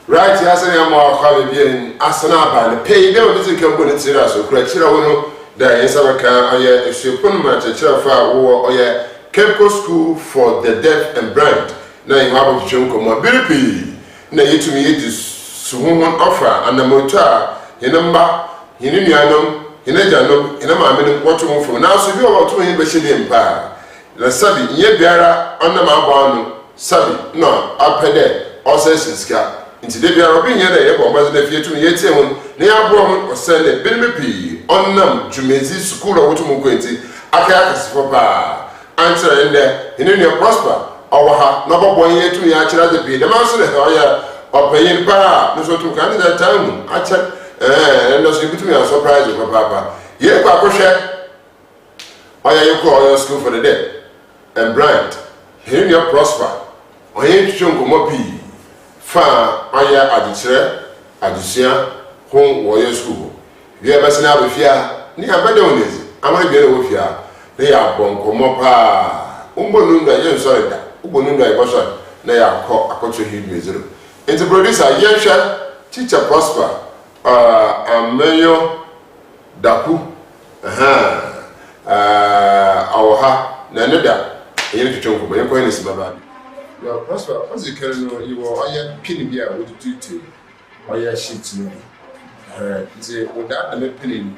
Right, yes, I am more Caribbean Asanaba, the pay never visit company to so correct Chirawono, the Yesavaka, or if you put much a Chirafa or Kemco School for the Deaf and Blind. Now you have a chunk of mobility. Now you to me it is Suwon offer and the motor, in number, in Indianum, in Ejanum, in a mammy, what to move from now, so you are about 2 Bashilian Empire. The Sabi, ye beara, under my barn, Sabi, no, up there, or says in Scar. Into the Arabian year, was the fear to me yet, near Brom or send a Bilmy on them to Mezi School or Wutumuquenti, Akakas for bar. Answer in there, in your prosper, our ha, no 1 year to me, I shall be the mouse or paying bar, no so to Canada town. I check, and those to me are surprised with Papa. Ye, Papa share. Why are you call your school for the dead? And blind, hearing your prosper, or ain't chunk mopi. Fa aya adichere adusia hon wo yesu we e bese na abefia ni abede onezi amara bi na wo fia na ya bonkomo pa umbonu nda ye nsore da umbonu nda e boso na ya akoto hidwe zero into producer yensha teacher prosper ameyo daku awoha na neda ye tutonko ba ye ko ni sibaba. Well, Prosper, as you can know, you are pinning here with the duty or your sheets. Without the pinning,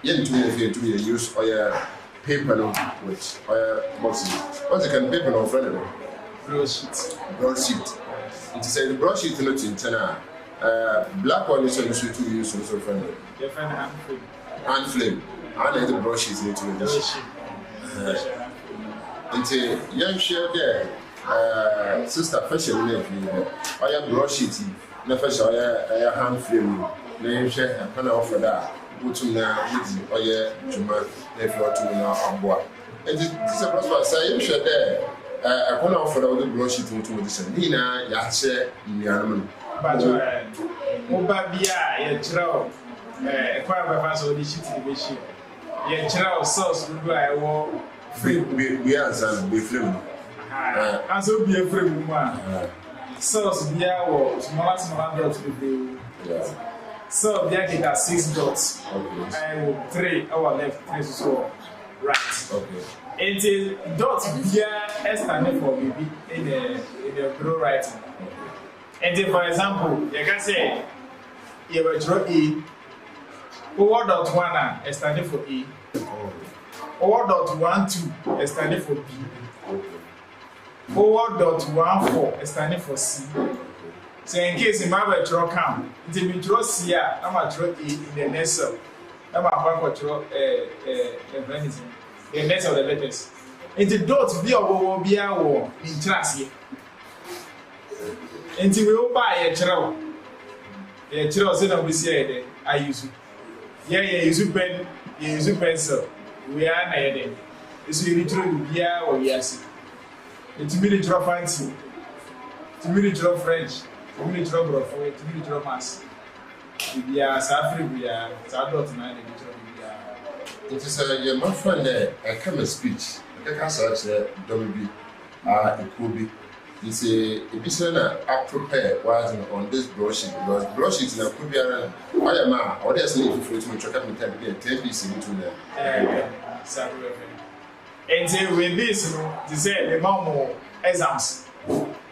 yet to be use or your paper with or boxes. What you can paper on front of them? Broadsheet. It is a broadsheet not in Tana. Black one is also to use also friend. You find hand flame. I like the broadsheet into this. Until young share there. Sister fashion name I am broadsheet never saw a hand frame name share and kind of offer that to now or yeah Juma if you are to now on board and this is a prosper say you share there I can offer the broadsheet to this Nina Yashe in the animal but Mobabia Yachro quite by fast or the sheet division Yachro sauce will I war free we answer be film. As will be a free woman. Sauce beer or small dots with you. So there get 6 dots. I will 3 our left 3 so right. Okay. And the dots beer standing for maybe in the blue writing. And then for example, you can say you will draw A. O1.1 is standing for A. O1.12 is standing for B. O1.14 is standing for C. So in case you might draw come, if you draw C, I'm going to draw A in the next cell. I'm going to draw the next of the letters. And the dot be a in class here. And we will buy a child. A child said, we say, I use it. Yeah, use pen, use pencil. We are not it's really true, yeah, or yes. It's really draw fancy. It's really draw French. It's really draw Brofo. It's really draw mass. We are suffering, we are adult man. It is my friend there. I come a speech. I can't say WB. It could be. You say, if you say that I prepare on this brochure because brochure is a could be around. Why am I? Or there's no food to check out me 10 pieces into there. And say with this, they say the more exams.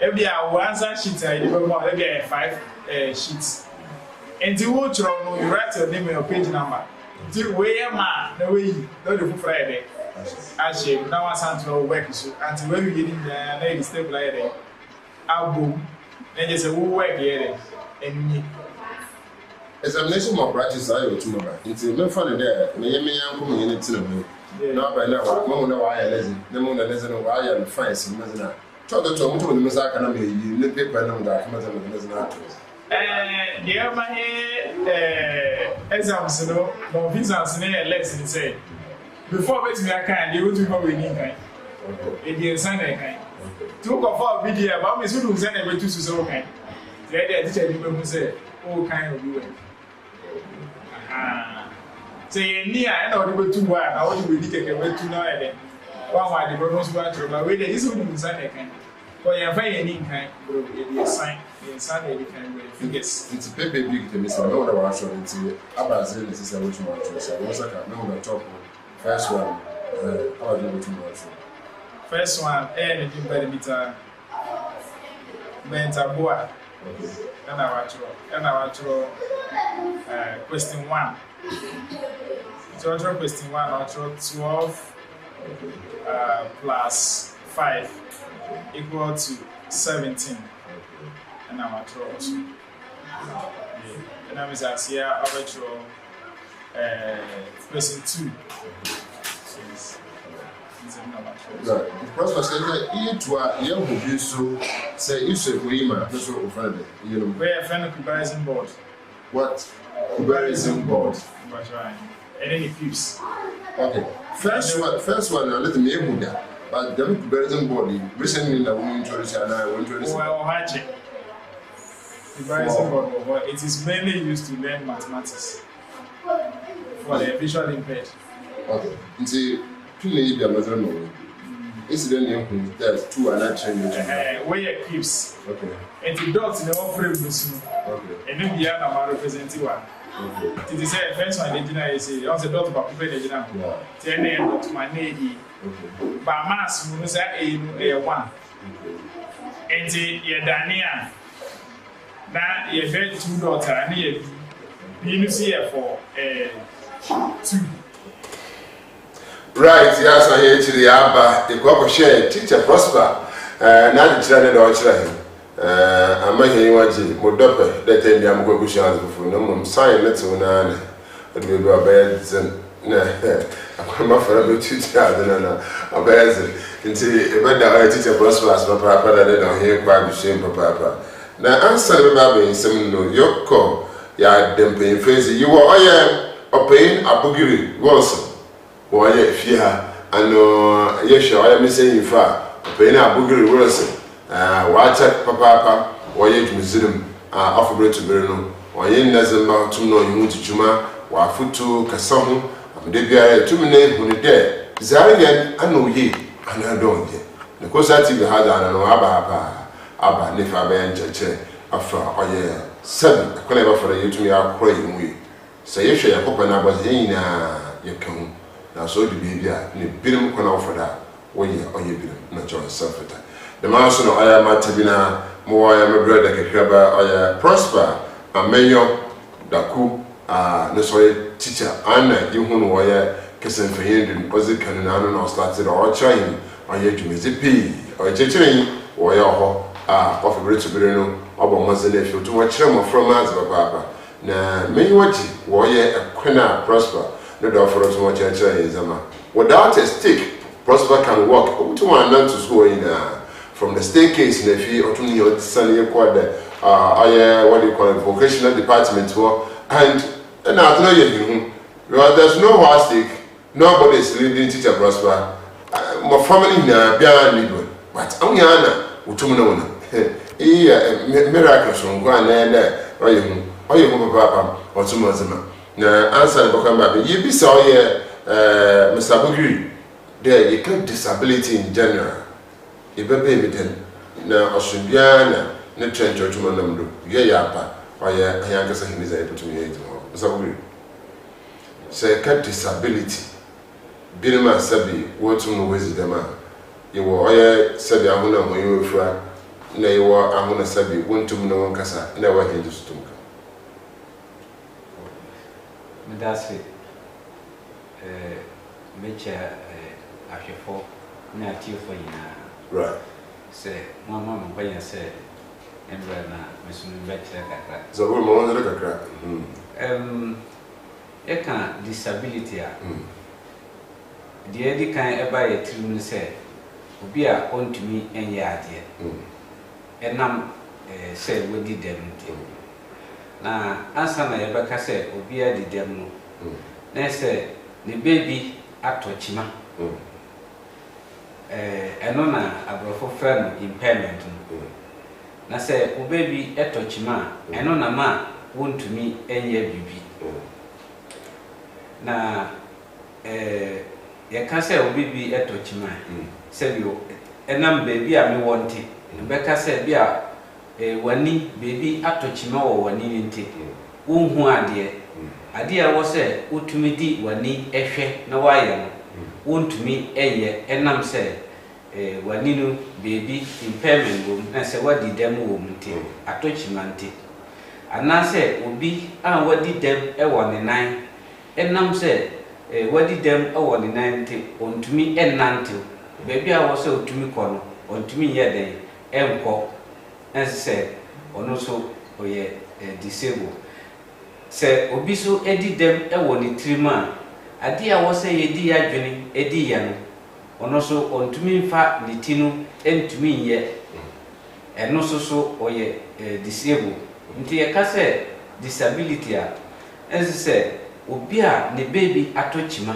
Every hour, answer sheet, I remember every 5 sheets. And you watch you write your name and your page number. Do where man, no way, not the Friday. Actually, now I sound to work so until when we get in the lady step like that. Album, then just a work here and me. Examination more practice, I will tomorrow. It's no fun there. Maybe I'm coming in it to me. Not by now, no know why I listen. The moon and listen why I am fine. Some Mazana. Talk to the Mazaka, you need paper number that comes on the Mazana. Yeah, my exams, no visas, and lessons say. Before betting I can, you would go with me. It is Sunday. Took off our video about me, who send every 2 so kind. The idea teacher who say, all kind of doing. Say, near and I'll go too wild. I want to be taken away to know it. One why the bonus battery, but wait, this would be Sunday kind. For your very kind, it is sign, in Sunday, you can figures. It's a paper big to miss. I know what I was trying to say. Abazil is a which one to say. I was like, I know the top. First one, how do you do it? First one, anything by the meter. Bentaboa. And I want question 1. So question 1, I 12 plus 5 equal to 17. And I want 2. And I was as here, I question 2. Right. The process is that you are young who so say you say we ma that's what we find it. You know. We have a comparison board. What? Comparison board. And then it keeps. Okay. First one now let me able that. But the comparison board recently that we introduced and I want to listen. Well, Haji. Comparison board, it is mainly used to learn mathematics for the visually impaired. Okay. You see, two ladies are not known. Incident that 2 are not changing. Where it keeps. Okay. And the dots in the frame this. Okay. And then the other representing one. Okay. It is a first one, the say, also dot about people, the general. Yeah. 10 and dot my name. Okay. But mass, we say a 1. And the Dania. Now you have 2 dots and you see for 2. Right, yes, I hear to the Abba, the Quack share, teacher Prosper, not the children or children. I'm making what you would dope, that time I'm going to show before no sign, let's own an and we go beds and I'm not for a teacher, a beds into a teacher Prosper as my papa that they don't hear quite the same papa. Now, answer the baby in some no Yoko, ya dumping face, you were a pain a boogie, Wilson. Why, if you have, I know, yes, I am saying, if I pay now, Boogery Wilson, watch at Papa, why you museum, offer bread to Berno, why you doesn't know to know you to Juma, why foot to Cassamu, and they be 2 minutes when you're dead. Zarian, I know ye, and I don't yet. The course I think the hard and no Abba, Nifa Ben Chache, after or ye 7, a clever for you to me are crying we. Say, you shall open up as ye come. Now, so the baby, and Bill can offer that, or ye or you not yourself. The mouse no I am at Tabina, more I am a brother like a crabber or a prosper, a mayor, daku ne so teacher ana yehu no woye kesen feyendin ozikan na no no started o chain oye dwumezi pii o checheren woye ho of British no obo mazele fi to wo kire mo from az papa na me waji woye ekwena prosper no do for to wo checheren zama without a stick prosper can walk to one not to school in from the staircase in the fee or to your sunny quarter what do you call it vocational department and I don't know you there's no one stick nobody is leading teacher prosper my family na bia need but only ana utum no miracle so go na oye mu papa otum azama na answer the come back you be so Mr. Bugri there you can disability in general ibebe emiten na osumbiana ne trencho chuma namdo ye yapa oye ayanga sa hiniza epotumi yeto Mr. Bugri say ka disability bilima sabi wotum no wezi dema yewo oye sabi ahuna moyo fura na yewo ahuna sabi wontum no kasa na wa hindu sutumka medase mecha afefo na atiofo yina right say mama mbanya say embra na mesunu betre kakra so we mo wonder kakra eka disability a die di kan eba ye tirim say obi a ontumi enye ade enam say wodi dem nti na ansa na yebeka say obi a di dem no na say ne baby atochima eno na abrofo fra no impairment na say o baby etochima eno na ma wontumi enye bibi na ye ka say o baby etochima say bio enam baby a me wonte beka say bia wani baby atochima wo wani nti wonhu ade a wo say utumi di wani ehwe na waye no wontumi eye enam say wani no baby impairment wo na say wadi dem wo mti atochima nti ana say obi a wadi dem wo ne nan enam say wadi dem wo ne nan nti ontumi enante baby a wo say otumi kɔ no ontumi ye den enko say ono so oye disable se obi so edi dem wo ne trima ade a wo say yedi adwene edi ya no ono so ontumi mfa ne tinu entumi ye eno so oye disable nti ye ka say disability a say obi a ne baby atochima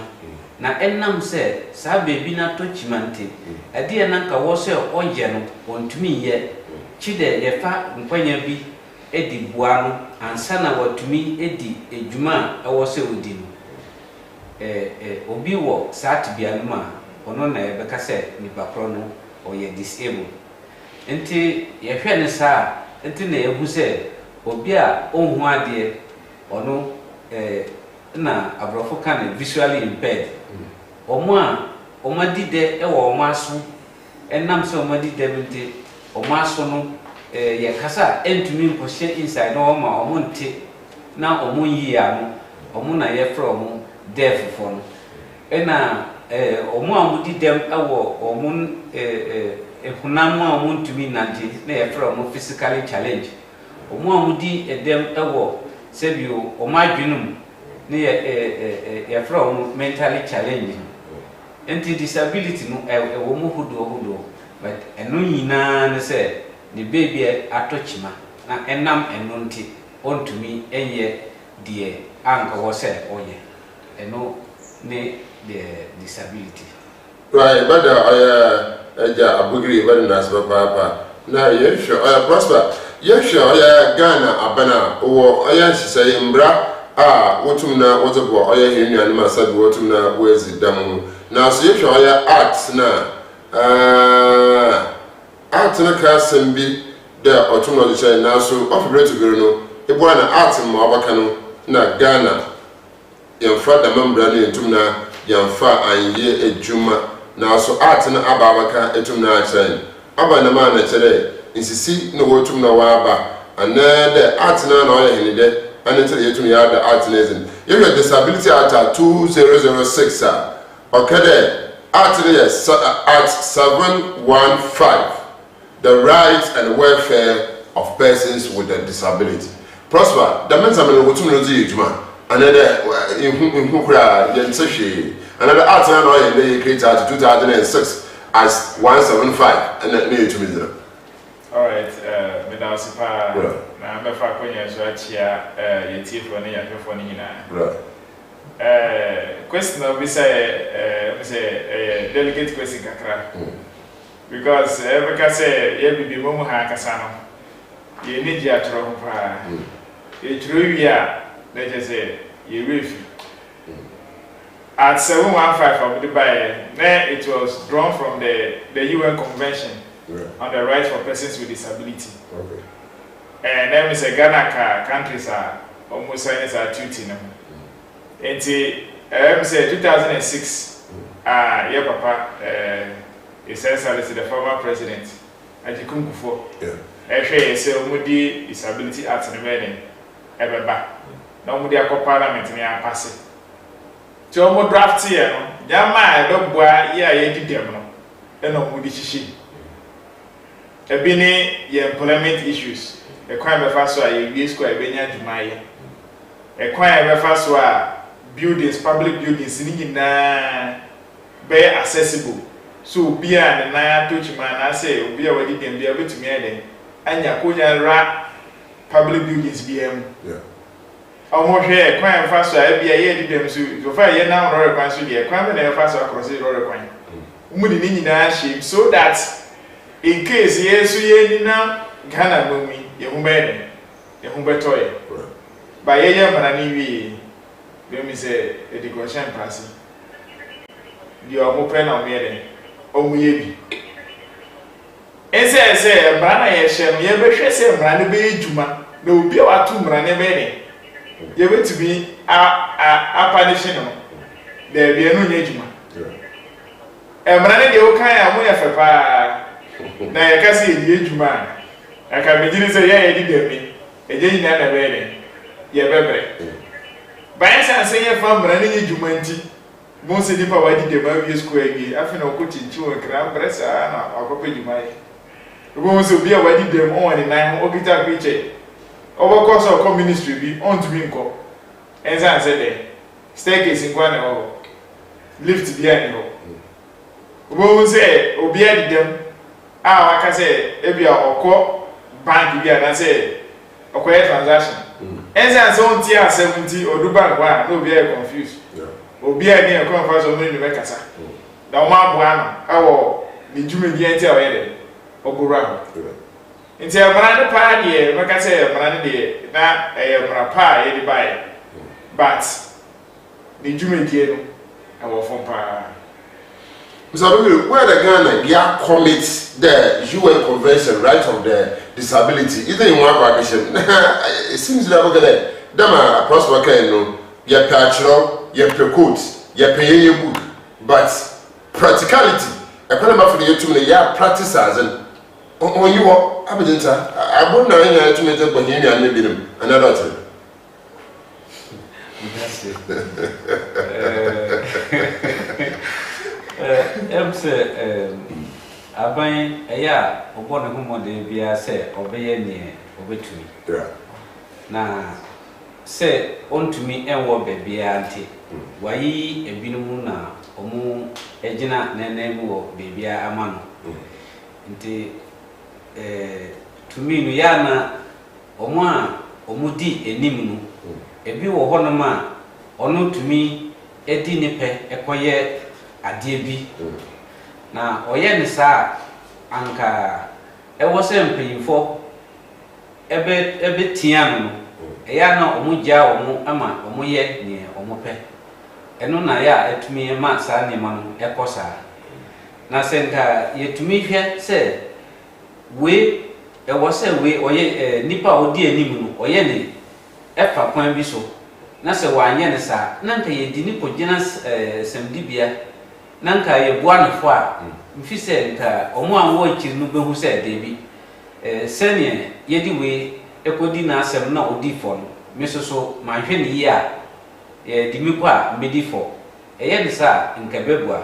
na enam say sa baby na atochima nti ade na nka wo say oye no ontumi ye chide ye fa nkwanya bi edi buano ansa na watumi edi ejuma ewo se odi no obi wo saat bia no ma ono na ye beka se ni bakro no o ye disable enti ye hwe ne sa enti na ehu se obi a onhu ade ono na abrofo kan visually impaired omadi ewo omaso enam se omadi de mente omaso no ye kasa entumi nkose inside no ma omonte na omonyi ya no omuna ye from deaf for no ena omo amudi dem ewo omun ehunam a omontumi nante na ye from physically challenge omo amudi dem ewo sebio omadwinum na ye from mentally challenge enti disability no ewo mo hudo but eno nyina ne se the baby atochima na enam enonti ontumi enye die anka wo se oye eno ne the disability right but eja abugri but na papa na ye sure prosper ye sure Ghana abana wo sise mbra wotum na wotobo henu anima sabi wotum na wezi damu na so ye sure arts na art na kasem bi da otumo de na so ofibretu biro no ebo na art ma obaka no na Ghana yemfa da membra no entum na yemfa anye ejuma na so art na ababaka etum na achen aba na ma na chere insisi no wotum na wa aba ana de art na na oye hene de and until you to me have the art lesson. If your disability at 2006, okay, there, art at 715, the rights and welfare of persons with a disability. Prosper, the means I'm going to know another another art and they created 2006 as 175 and that need to be there. All right, Madam Sipa, I'm a faculty so here, your tea for me, your phone in. Question of this, delegate question, because every can say, you be Momo Hakasano. You need your trouble. You true, yeah, let us say, you will. At 715 of Dubai, then it was drawn from the UN Convention on the Rights for Persons with Disability. Okay. And then we say Ghana countries are almost signing our duty. And say 2006, yeah, Papa, essentially the former president, Ajikum Kufo. Yeah. Actually, say Omudi Disability Act in the meaning, ever back. No Omudi Ako Parliament in our passing. So I'm draft here, no. Yama, I don't buy, yeah, you did them, no. And no Omudi Shishi. A bini, your employment issues. A crime of us, you square Benya Jumaya. A crime of us, buildings, public buildings, in be accessible. So, be an Naya Touch man, I say, be already can be able to me, and Yakuya rat public buildings BM. Yeah. Almost here, crime fast, I be a year to them, so far, you now, or a crime, a crime, and a fast across the road. So that in case yes, we now Ghana Mumi, Yahumbe, Yahumbe toy. By a year, but I need let me say, education passing. You are more pen on me, oh, maybe. And say, Brana, yes, you ever say, Brana be Juma, there will be our two Brana Bene. You're going to be a punishing. There be a new Juma. And Brana, you can't have a pa. Now, I can see the Juma. I can begin to say, yeah, you did me. A day in a wedding. Yeah, baby. By saying, from Brandon Jumanti, most of the power did the Baby Square. I feel no coaching to a crown presser or copy you might. We will also be a wedding them on in 9 or guitar creature. Over course of community be on to Winko. And I said, staircase in one or lift behind you. We will say, obey them. Ah, I can say, every or call bank again and say, a quiet transaction. As I saw TR 70 or Dubai, no be confused. Or be again a conference of many Mecasa. The one Buana, our the Jumidian already, or Burano. Until a brand party, like I say, a brand day, not a pie, any buy. But the Jumidian, our phone power. So, where the Ghana yeah, commits the UN Convention right of the disability, either in one vacation, it seems that we're going to Dama prosper can your patro, your precode, your pay your book, but practicality, a problem for the two year practice as an when you are Abidinta, I wouldn't know to make a Bohemia and maybe another thing. Aban eya obo ne homo de bia se obeye ne obetumi na se ontumi enwo bebia ante wayi ebinum na omu ejina nenemu wo bebia amano nti tumi no ya na omu a omudi enim no ebi wo honom a ono tumi edi ne pe ekoye ade bi na oye ne sa anka ewo se mpeyifo ebe tia no eya na omugya omu ama omuye ne omupe eno na ya etumi ma sa ne ma no ekosa na senka yetumi hwe se we ewo se we oye nipa odi anim no oye ne efa kwan bi so na se wanye ne sa na nka yedi ni kogina semdibia na nka ye bua ne fo a mfi se nka omo anwo akiri no behu se de bi sene yedi we ekodi na asem na odi fo no me so ma hwe ne yi a di mi kwa medi for eye ne sa nka bebua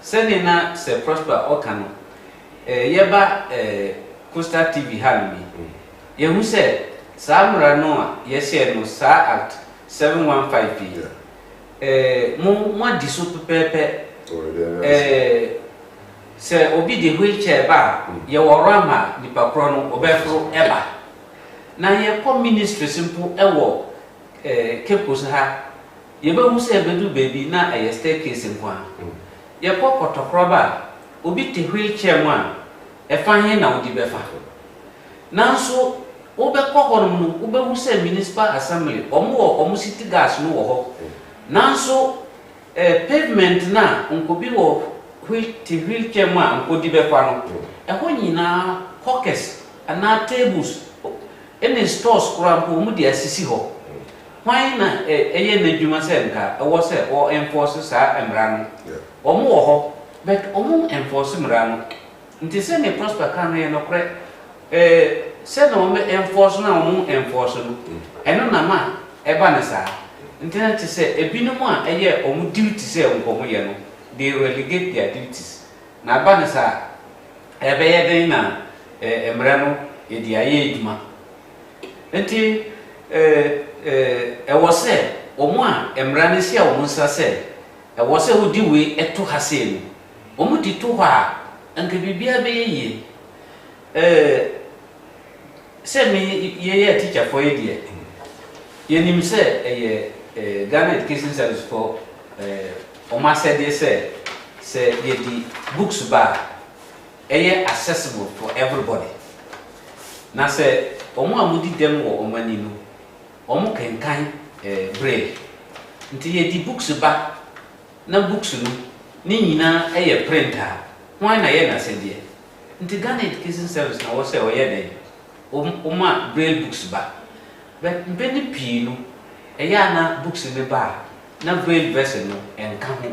se ne na se prosper okano ye ba Coastal TV halmi ye hu se samra no a ye share no sa act 715 mo di so pepepe se obi de wheelchair ba ye worama di pakro no obefro eba na ye ko ministry simple ewo Cape Coast ha ye be hu se bedu baby na ye staircase nkwa ye ko kotokro ba obi te wheelchair mo a efa he na odi befa nanso obe kokorum no obe hu se municipal assembly omo city gas no wo ho nanso pavement na nkobi wo wheelchair mo a nkodi befa no eho nyina hawkers ana tables any stores kurampo mu de asisi ho why na eye na dwuma se nka ewo se o enforce sa emra no omo wo ho but omo enforce mra no nti se ne prosper kan ye no kre se no me enforce na omo enforce no eno na ma eba ne sa nti na ti se ebinom a eye omo duty se nkomo ye no they relegate their duties na ba ne sa ebe ye den na emra no ye di aye eduma nti ewo se omo a emra ne sia omo nsa se ewo se odi we eto ha se no omo di to ha anka bibia be ye se me ye teacher for ye die ye nim se Ghana Education Service for omo said they say ye di books ba accessible for everybody na se omo amudi dem wo omani no omo kenkan braille nti ye di books ba na books no ni nyina printer why na ye na se die nti Ghana Education Service na wo se wo ye den oma braille books ba but mbeni pi no na books ne ba na braille version no enka ho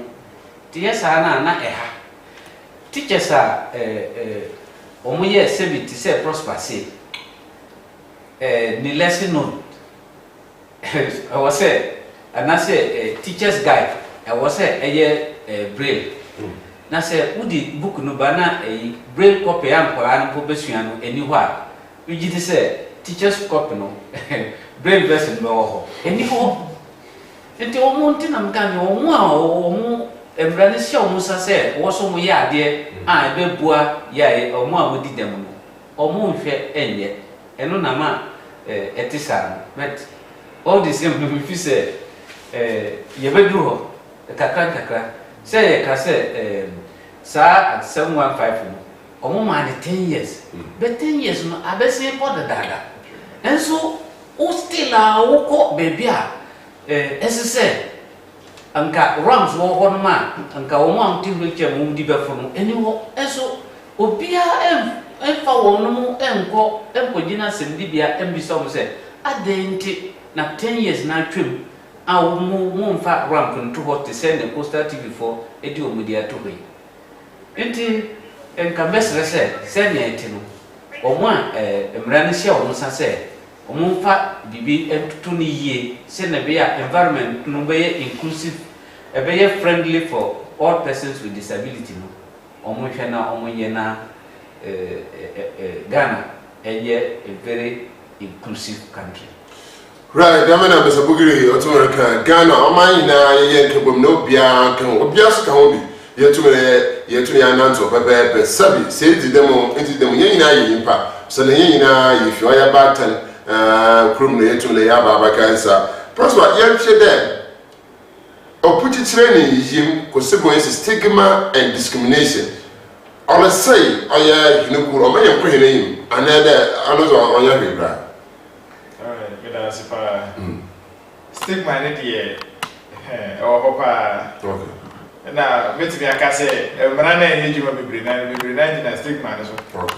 ti ye sa na eha teachers a omo ye sebi ti se prosper say ni lesson note I was say and I say teacher's guide I was say braille na say udi book no ba na braille copy am kwa an po besua no eni ho a wi ti say teacher's copy no braille version no ho eni ho enti omo nti na mka ni omo embrane sia omo sa say wo so mo ya ade a ebe bua ya omo a wodi dem no omo nhwe enye eno na ma etisa but all the same we feel say ye bedu ho kakra say ka say sa at 715 no omo ma de 10 years but 10 years no abese for the dada and so o still a wo ko baby a say anka rams wo ho no ma anka wo mo am ti wheelchair mo di befo no eni ho eso obia fa wo no mo enko gina sendi bia embisa mo se adenti na 10 years na twem a wo mo mfa ramp nto ho te se ne Coastal TV4 edi o media to hoi enti enka mesre se ne enti no o mo emra ne sia o nsa se o mo mfa bibi entutu ni yie se ne be ya environment no be inclusive e be friendly for all persons with disability no o mo hwe na o mo ye na Ghana a very inclusive country. Right, I'm going to be Ghana. I'm no bia can obvious can be yet to announce of a sabi say the demo into the Yina so the Yina if you are back and Krum to lay up cancer. Prosper, young there. Or put it training him consequences stigma and discrimination. I say, I know, or may pray him, another on your finger. Alright, good as if I stick my neck or hopper. Okay. Now, meet me, I can say, a man and you will be bringing a stick man as well.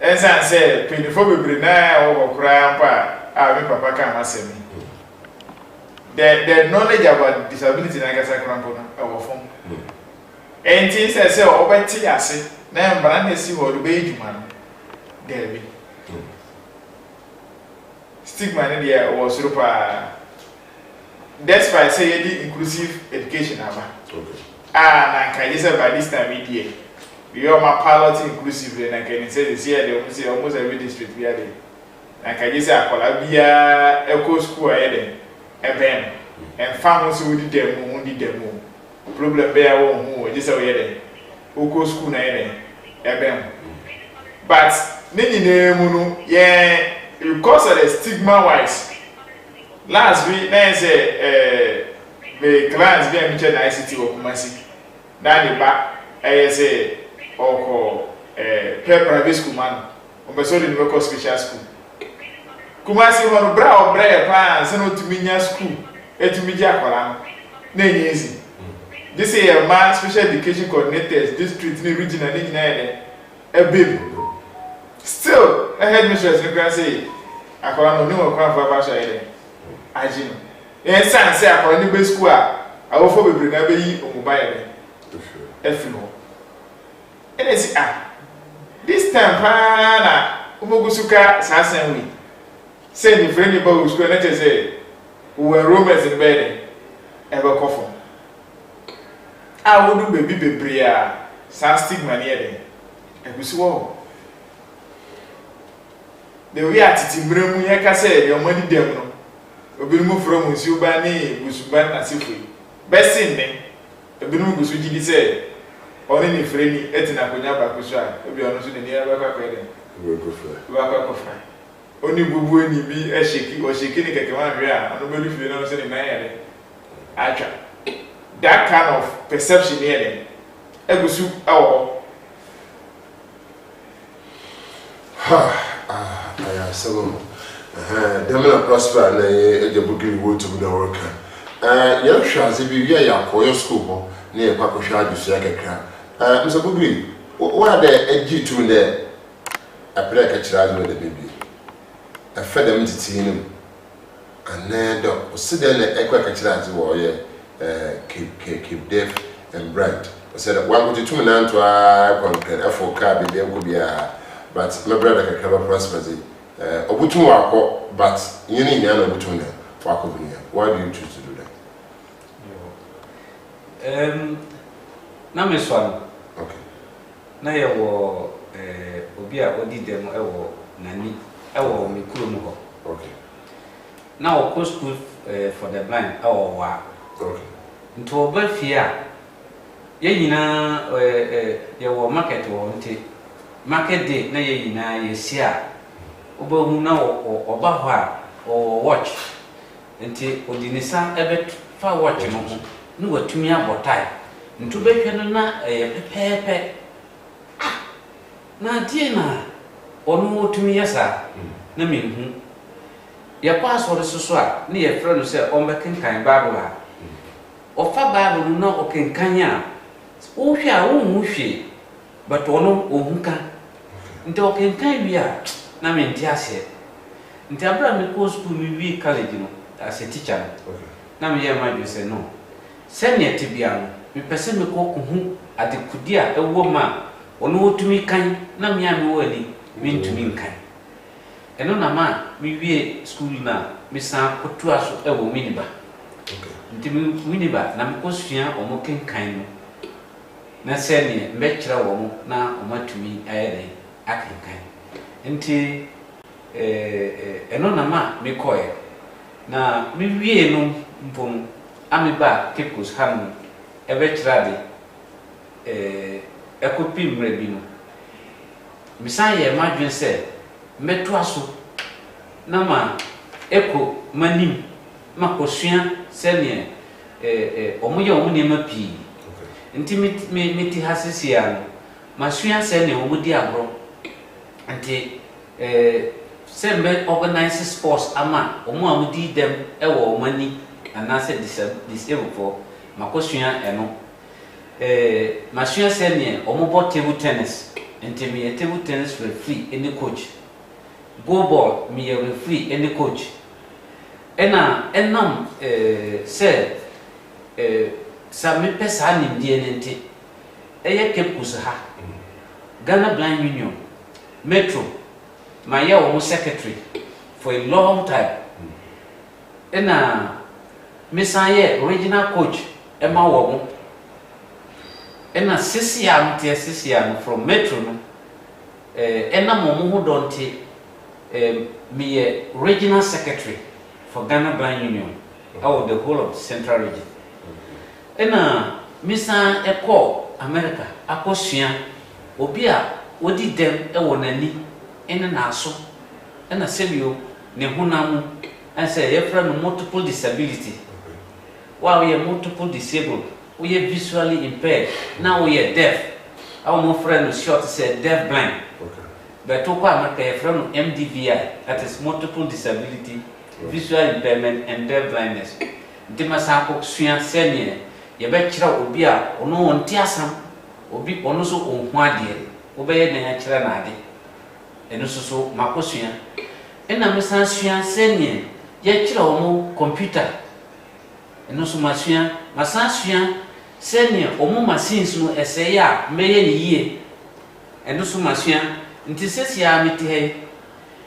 As I said, before we bring or cry, I will papa can say me. The knowledge about disability, I guess I can't put our phone. And things I say, oh, but Tiasi, now Brandon see what the baby man, Debbie. stigma no there was super. That's why I say the inclusive education aba. Okay. Na can you say by this time media. We are my pilot inclusive and can say this year they say almost every district we are there. Na can you say akola bia eco school aye dem and farmers who did them problem be a who just say there. Eco school na there but nini name no yeah because of the stigma wise last week na say the clients be am check na ICT or Kumasi na the back say or private school man o be so the local special school Kumasi ho bra o bra pa say no to minya school etumi ji akwara na easy this is a man special education coordinators district ni regional ni nyina e baby still a headmistress no can say akwara no ni wo kwa fa sha ide ajino en san say akwara ni be school a awofo bebre na be yi omobile efino and I say this time na umogusuka sasan we say the friend about school na say we were roommates in bed ever coffin I would do baby bebre a san stigma near them egusi wo the way atiti mremu ye ka say the money dem no obinumu from nsi ba ni gusuban asifu besin ne obinumu gusu gidi say oni ni freni etina konya ba kusu a obi onu so ne ni aba kwa kwede We go for it. wa kwa kofa oni bubu ni bi e sheki o sheki ni keke ma hwe a anu belu fie na so ne nan yare atwa that kind of perception here egusu awo I seven. Demona prosper na ejabugiri wo to na worka. Ya hwaze bi wi ya koyo school ho na e kwakọ hwa adusu akekra. Mr. Bugiri, what the egi to the apre ka kira azu de baby. Afa dem titi nim. Anedo oside na ekwa ka kira azu wo ye keep deaf and bright. I said one go to me na to a afọ ka bi dem ko bia but my brother can cover prosper obutu wako but yini nya na obutu na wako binya. Why do you choose to do that? Na me so okay na ye wo obi a odi dem e wo nani e wo me kuro mu ho okay na wo go school for the blind e wo wa okay nto oba fia ye nyina ye wo market wo nti market day na ye nyina ye sia oba hu na oba ho a o watch nti odinisa ebe fa watch no ho na watumi abotai nto behwe no na pepepe na die na onu otumi yesa na menhu ye password so a na ye frɛ no sɛ ɔmbɛkenkan bible a ɔfa bible no na ɔkenkan a wo hwɛ a wo hu hwɛ but ɔno ohun ka nti ɔkenkan wi a na me nti ase nti abra me ko school mi wi college no as a teacher okay na me ye ma dwe sɛ no sɛ ne tibia no me pese me ko hu adekudi a ɛwɔ ma ɔno otumi kan na me a me wɔ ani me ntumi nkan ɛno na ma me wi school na me san kotua so ɛwɔ miniba okay nti miniba na me ko sua ɔmo kenkan no na sɛ ne mbɛkyerɛ wɔ mo na ɔmo atumi ayɛ den akenkan nti ɛno na ma me kɔɛ na me wie no mpom ameba kekos ham ɛbɛkyerɛ de ɛkɔpi mmerɛ bi no misan yɛ madwen sɛ mɛtoa so na ma ɛkɔ manim ma kɔsua sɛneɛ ɔmo yɛ ɔmo nneɛma pii nti me ti ha sesia no masua sɛneɛ ɔmo di agorɔ nti sɛ mbɛ organize sports ama ɔmo a mo di dem ɛwɔ ɔmo ani anaasɛ disabled for makɔsua ɛno masua sɛneɛ ɔmo bɔ table tennis nti me table tennis referee any coach go ball me referee any coach ɛna ɛnam sɛ sa me pɛ saa nimdeɛ ne nti ɛyɛ Cape Coast ha Ghana Blind Union Metro ma yɛ ɔmo secretary for a long time. Messiah original coach Emma Wogo. Sisian from Metro. Momo Donte me regional secretary for Ghana Blind Union out the whole of the Central Region. Missa Echo America, Akosua, Obia, what did them a wonani in an aso, and a sebio, Nehunamu, and say a friend with multiple disability. While we are multiple disabled, we are visually impaired, now we are deaf. Our more friend was short to say deaf blind. But to America, a friend of MDVI, that is multiple disability, visual impairment, and deaf blindness. Dimasako Suyan Senior. Yabechira obia ono wonti asam obi ono so onhu ade obeye na ya kira na ade eno so makosua ena mesan sua senie ya kira omo computer eno so masua masan sua senie omo machines no ese ya meye ni yie eno so masua nti sesi ya meti he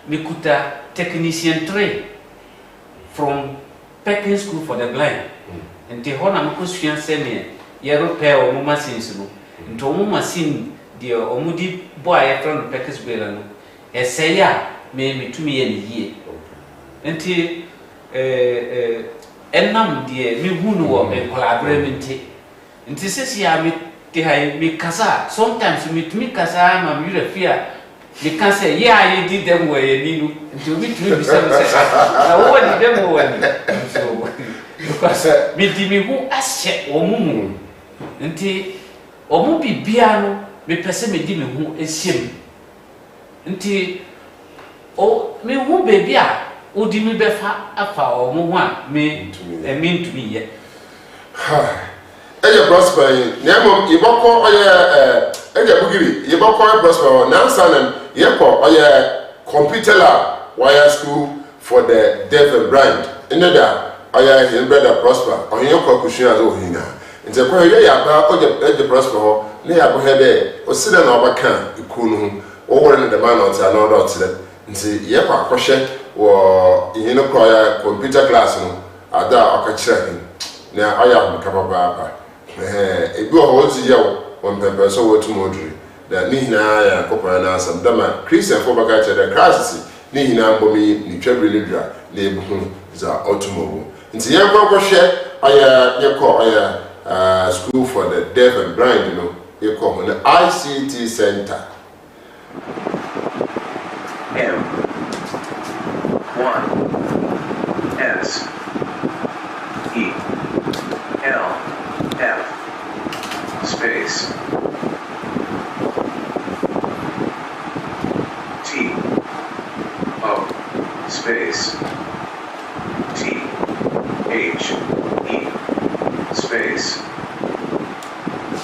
mikuta technician 3 from Peking School for the Blind. Nti hona mukosua sene ye repair o machines no nti o machine de o mudi boy from Peking School no eseya me mitumi ye ni yie nti enam de mi hunu wo collaborate nti sesi ya mi te hay mi kasa sometimes mitumi kasa ma mi refia mi kasa ya ye di dem wo ye ni no nti obi tumi bi sem se na wo di dem wo ni so because me di me hu ashe omumu nti omu bibia no me pese me di me hu esiem nti o me hu baby a odi me befa afa omu hu a me ntumi ye eje prosper nyamo iboko oye eje bugiri iboko prosper na sanan yeko oye computer lab wire school for the deaf and blind ineda oya him brother prosper oyin ko kushia zo hina nze ko ye ya ba oje prosper ho ne ya bo he de osida na obaka ikunu hu o wore ne de man on ta no dot le nze ye kwa akohye wo yin ko ya computer class no ada akachira hin na oya mo kababa ba ebi o ho ti ye wo mpempe so wo tu moduri da ni hina ya kopara na asam dama christian fo baka chere class ni hina mbomi ni twabire ni dra na ebu za automobo nti ye kwa hwe aya ye ko aya school for the deaf and blind you know ye ko ho na ICT center M 1 S E L F space T O space T H E space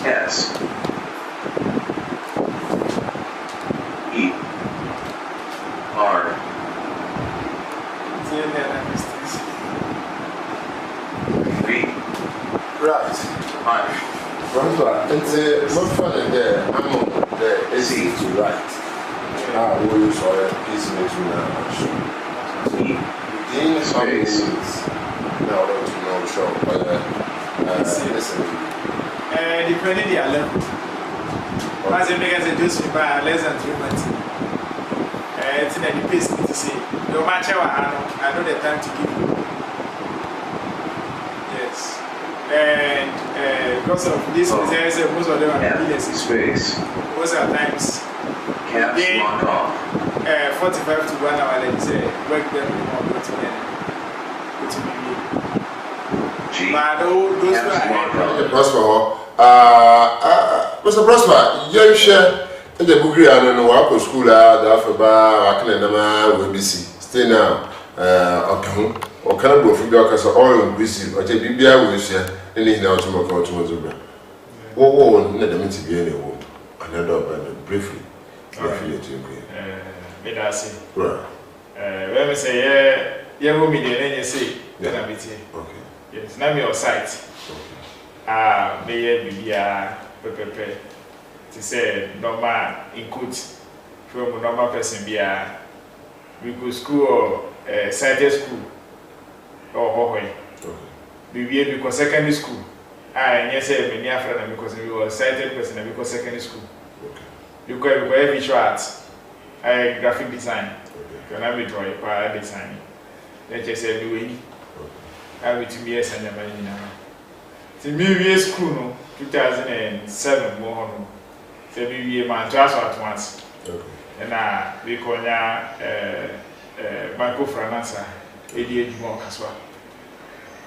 S E R V right I right nti mo fa de amo the easy to write we use all easy to now E in space now to know show listen depending their level. As a nigga just by less than 3 months. It's in any pace to say. No matter what I know the time to give you. Yes. And because of this, most of them are leaders in space. Most of the times, Caps lock off. 45 to 1 hour, let's say, work them or go together. G. But those Caps lock off. Prosper Mr. Prosper you share the bugri and no wa school da afeba akene na ma we bisi stay now okay o kana bo fi bi aka so all bisi o je bibia we share ni hina otumo ka otumo zubra wo na dem ti bi ene wo another but briefly to agree me da say right when we say yeah wo me dey na say na meeting okay yes na me on site me bibia pepepe to say normal input from normal person bia we go school sighted school or Hohoi. We because secondary school. Yes, many friend because we were sighted person because secondary school. You require visual arts, graphic design. Can I be drawing by design? Let's just say we win. I will to be a senior man now. The movie school, no, 2007, more. So we man transfer at once. And we call Banco Franasa, 88 more Caswa.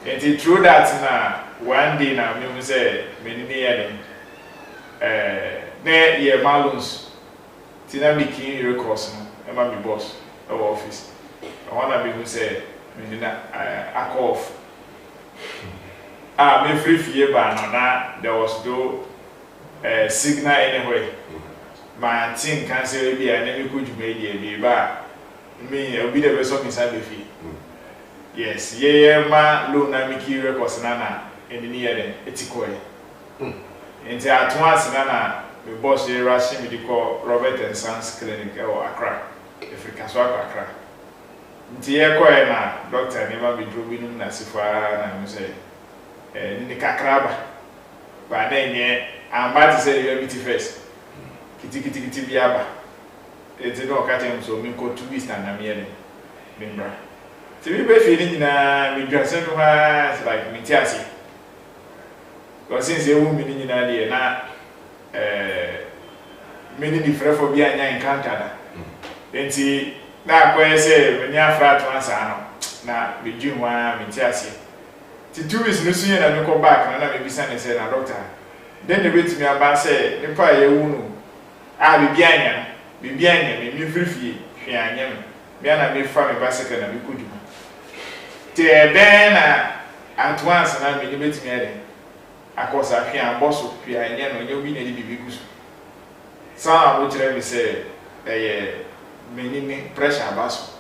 And it's true that now, one day now, we say, many years, near year Malons, Tina Mickey records, and my boss, our office. I want to be say, I call off. Me free fear ban there was no signal anyway. My thing can say be an enemy could media be bad. Me, I'll be the best of inside the fee. Yes, ma Luna Mickey records nana in the near them, Etikoi. And at once, nana, the boss they rushing me to call Robert and Sons Clinic or Accra, Africa Swap Accra. Dear Coena, doctor, never be drawing Nasifa and say. Ni kakraba ba then ye amba to say you meet first kiti biaba e no ka tem so mi ko 2 weeks na me ye membra ti bi be feeling na mi dwase no ha like mi ti ase because since you mi ni na dey na me ni di frɛ for bi anya encounter da enti na akwa say me ni afra to ansa no na bi dwu ho mi ti ase. 2 weeks no so na me come back na me bisa ne say na doctor then the wait me aba say ne pa ye wu no bibi anya me frifie hwe anya me na me fa me basika na me kudu te den na at once na me bet me ade akosa hwe an boso hwe anya no nye obi na di bibi gusu sa abo kire me say me ni pressure baso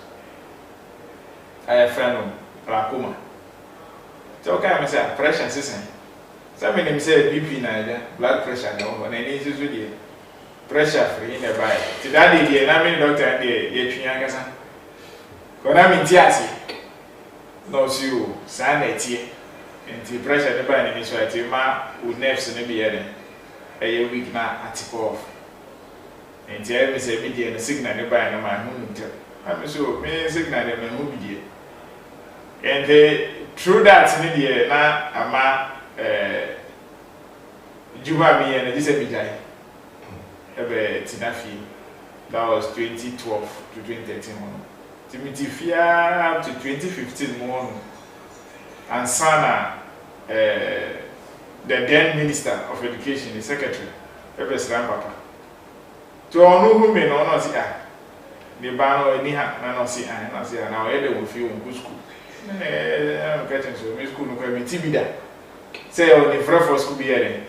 ay friend Rakuma. So okay, I say pressure system. So when them say BP na blood pressure no, na any issue dey pressure free in the body. Today dey na me doctor dey twian kasa. Ko na me tiasi. No see you, say na tie. Enti pressure dey body ni so ati ma u nerves no be here. E weak na article off. Enti I me say me dey signal dey body na ma hu ntel. I me so me signal dey me hu bi dey. And through that, na ama Juba me and this Ebijay ebe Tinafi. That was 2012 to 2013 one. Timothy Fia up to 2015 one. And Sana the then Minister of Education, the Secretary, ebe Sram Papa. To onu who me no see the ban or ni ha na see na we dey with you in school. I'm getting so me school no kwa me tibida. Say on the front for school be here.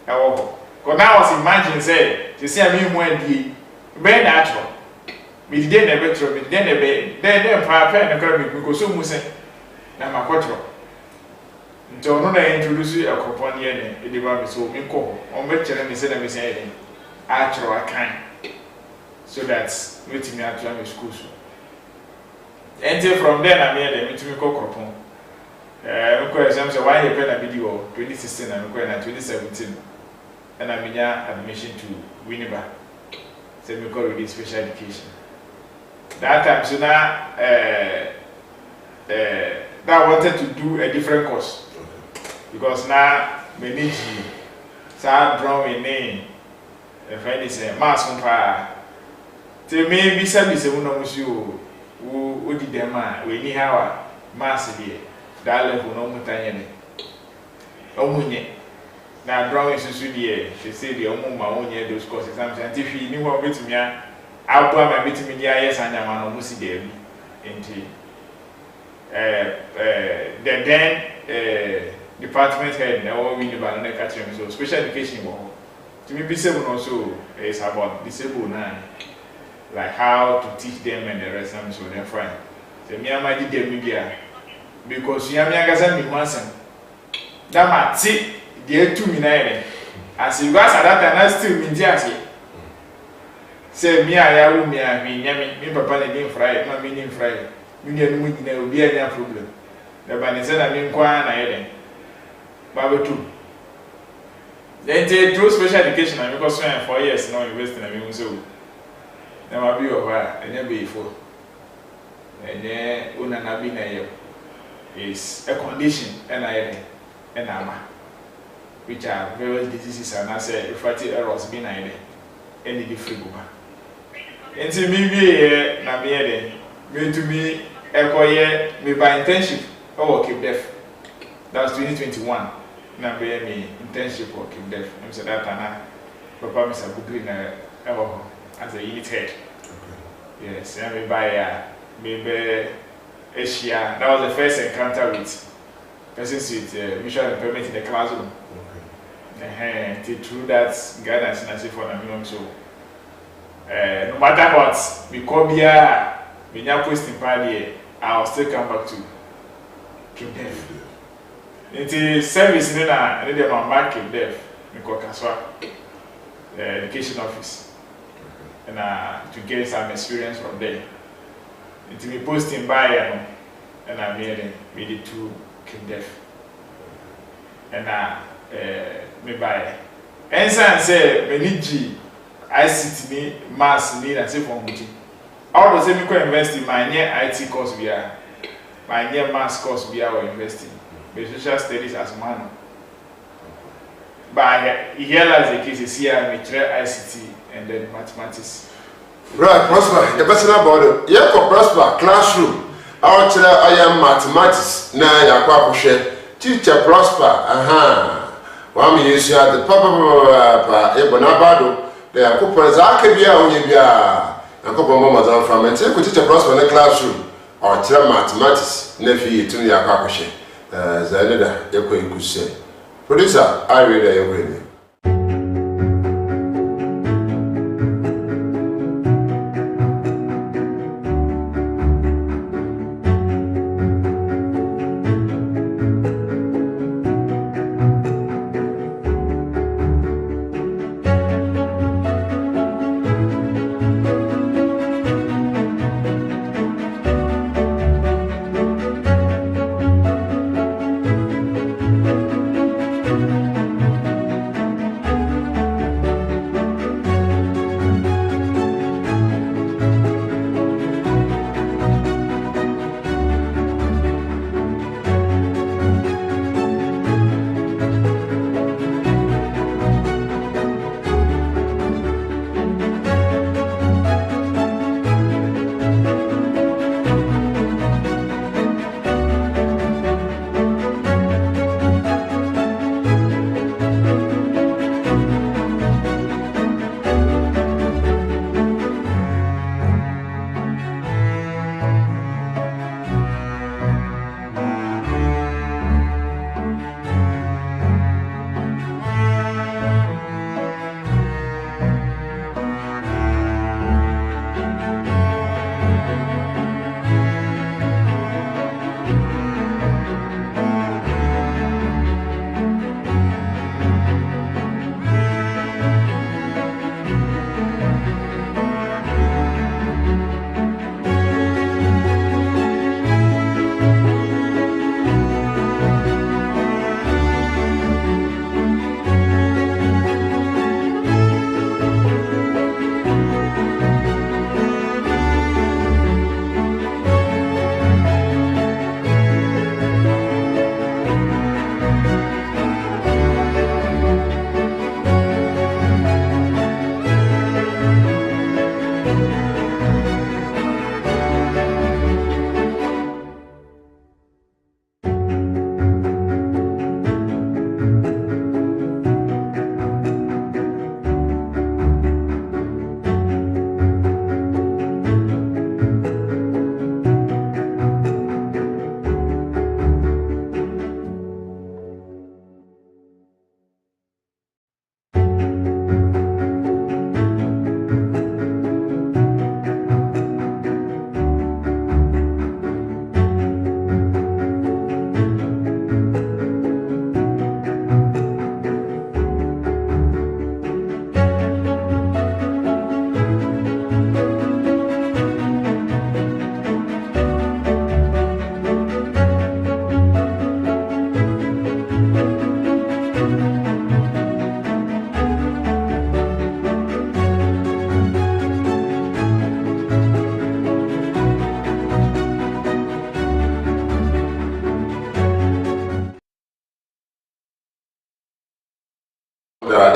Because now I was imagine say to see me mo die be natural. Me dey na betro me dey na be dey papa na kwa me go so mu say na makwatro. Nto no na introduce akopon here ne e dey ba me so me ko on be chere me say na me say dey actual akan so that wait me at my school so. And from there, I made a meeting with Cocopon. I'm so why you pen a video 2016 and 2017. And I'm in admission to Winneba. So we call it special education. That time, so now, that wanted to do a different course. Because now, we need to start drawing name. If I say, Mass on fire. Tell me, be service, I will you. Who did them we need our mass here. That level no mutanye. Omunye. Now drawing is dear. She said the my own year those courses. And if you knew what bit me, I'll put my bit me yes and I'm almost there. The then department head now we the banana catching so special education. To me, disabled also is about disabled now. Like how to teach them and the rest of them so they're fine. So me and my did them media because you have me me once. That might see the 2 minutes. As you guys at that time, I still mean just say me I will me papa name Friday, my meaning Friday. me and we will be any problem. The banner said I mean quiet and Bible 2. Then through special education, I'm because 4 years now investing in me so. Now I'll be over and then before. And then Unanabi is a condition and ama, which are various diseases and I say fatty errors being any different. And to me, na me to me, me by internship or Cape Def. That was 2021. Na me internship or Cape Def. I'm saying that na Papa Mr. Bugri na as a unit head. Yes, and me by maybe Asia. That was the first encounter with persons with visual impairment in the classroom. Through that guidance and I say for them so. No matter what, we come here, we now post in party, I'll still come back to Cape Def. Into service in I need them on Mark Cape Def, Kaswa, the education office, and to get some experience from there. Into me posting by and I made it to Cape Def. And me buy. And say, me need G. I sit me, mass me, and say for me. All the same, I invest in my near IT course we are, my near mass course we are investing, but social studies as man. But here as the case is here, I try ICT and then mathematics. Right, Prosper, the person about it. Yeah, for Prosper, classroom. Our child, I am mathematics. Now, you are share. Teacher Prosper, One you see at the Papa Ebonabado. The coupons are Kabia only be a couple of moments from and take teacher Prosper in the classroom or tell mathematics, nephew to the Akakoshe. Zaneda, you could say. Producer, I read a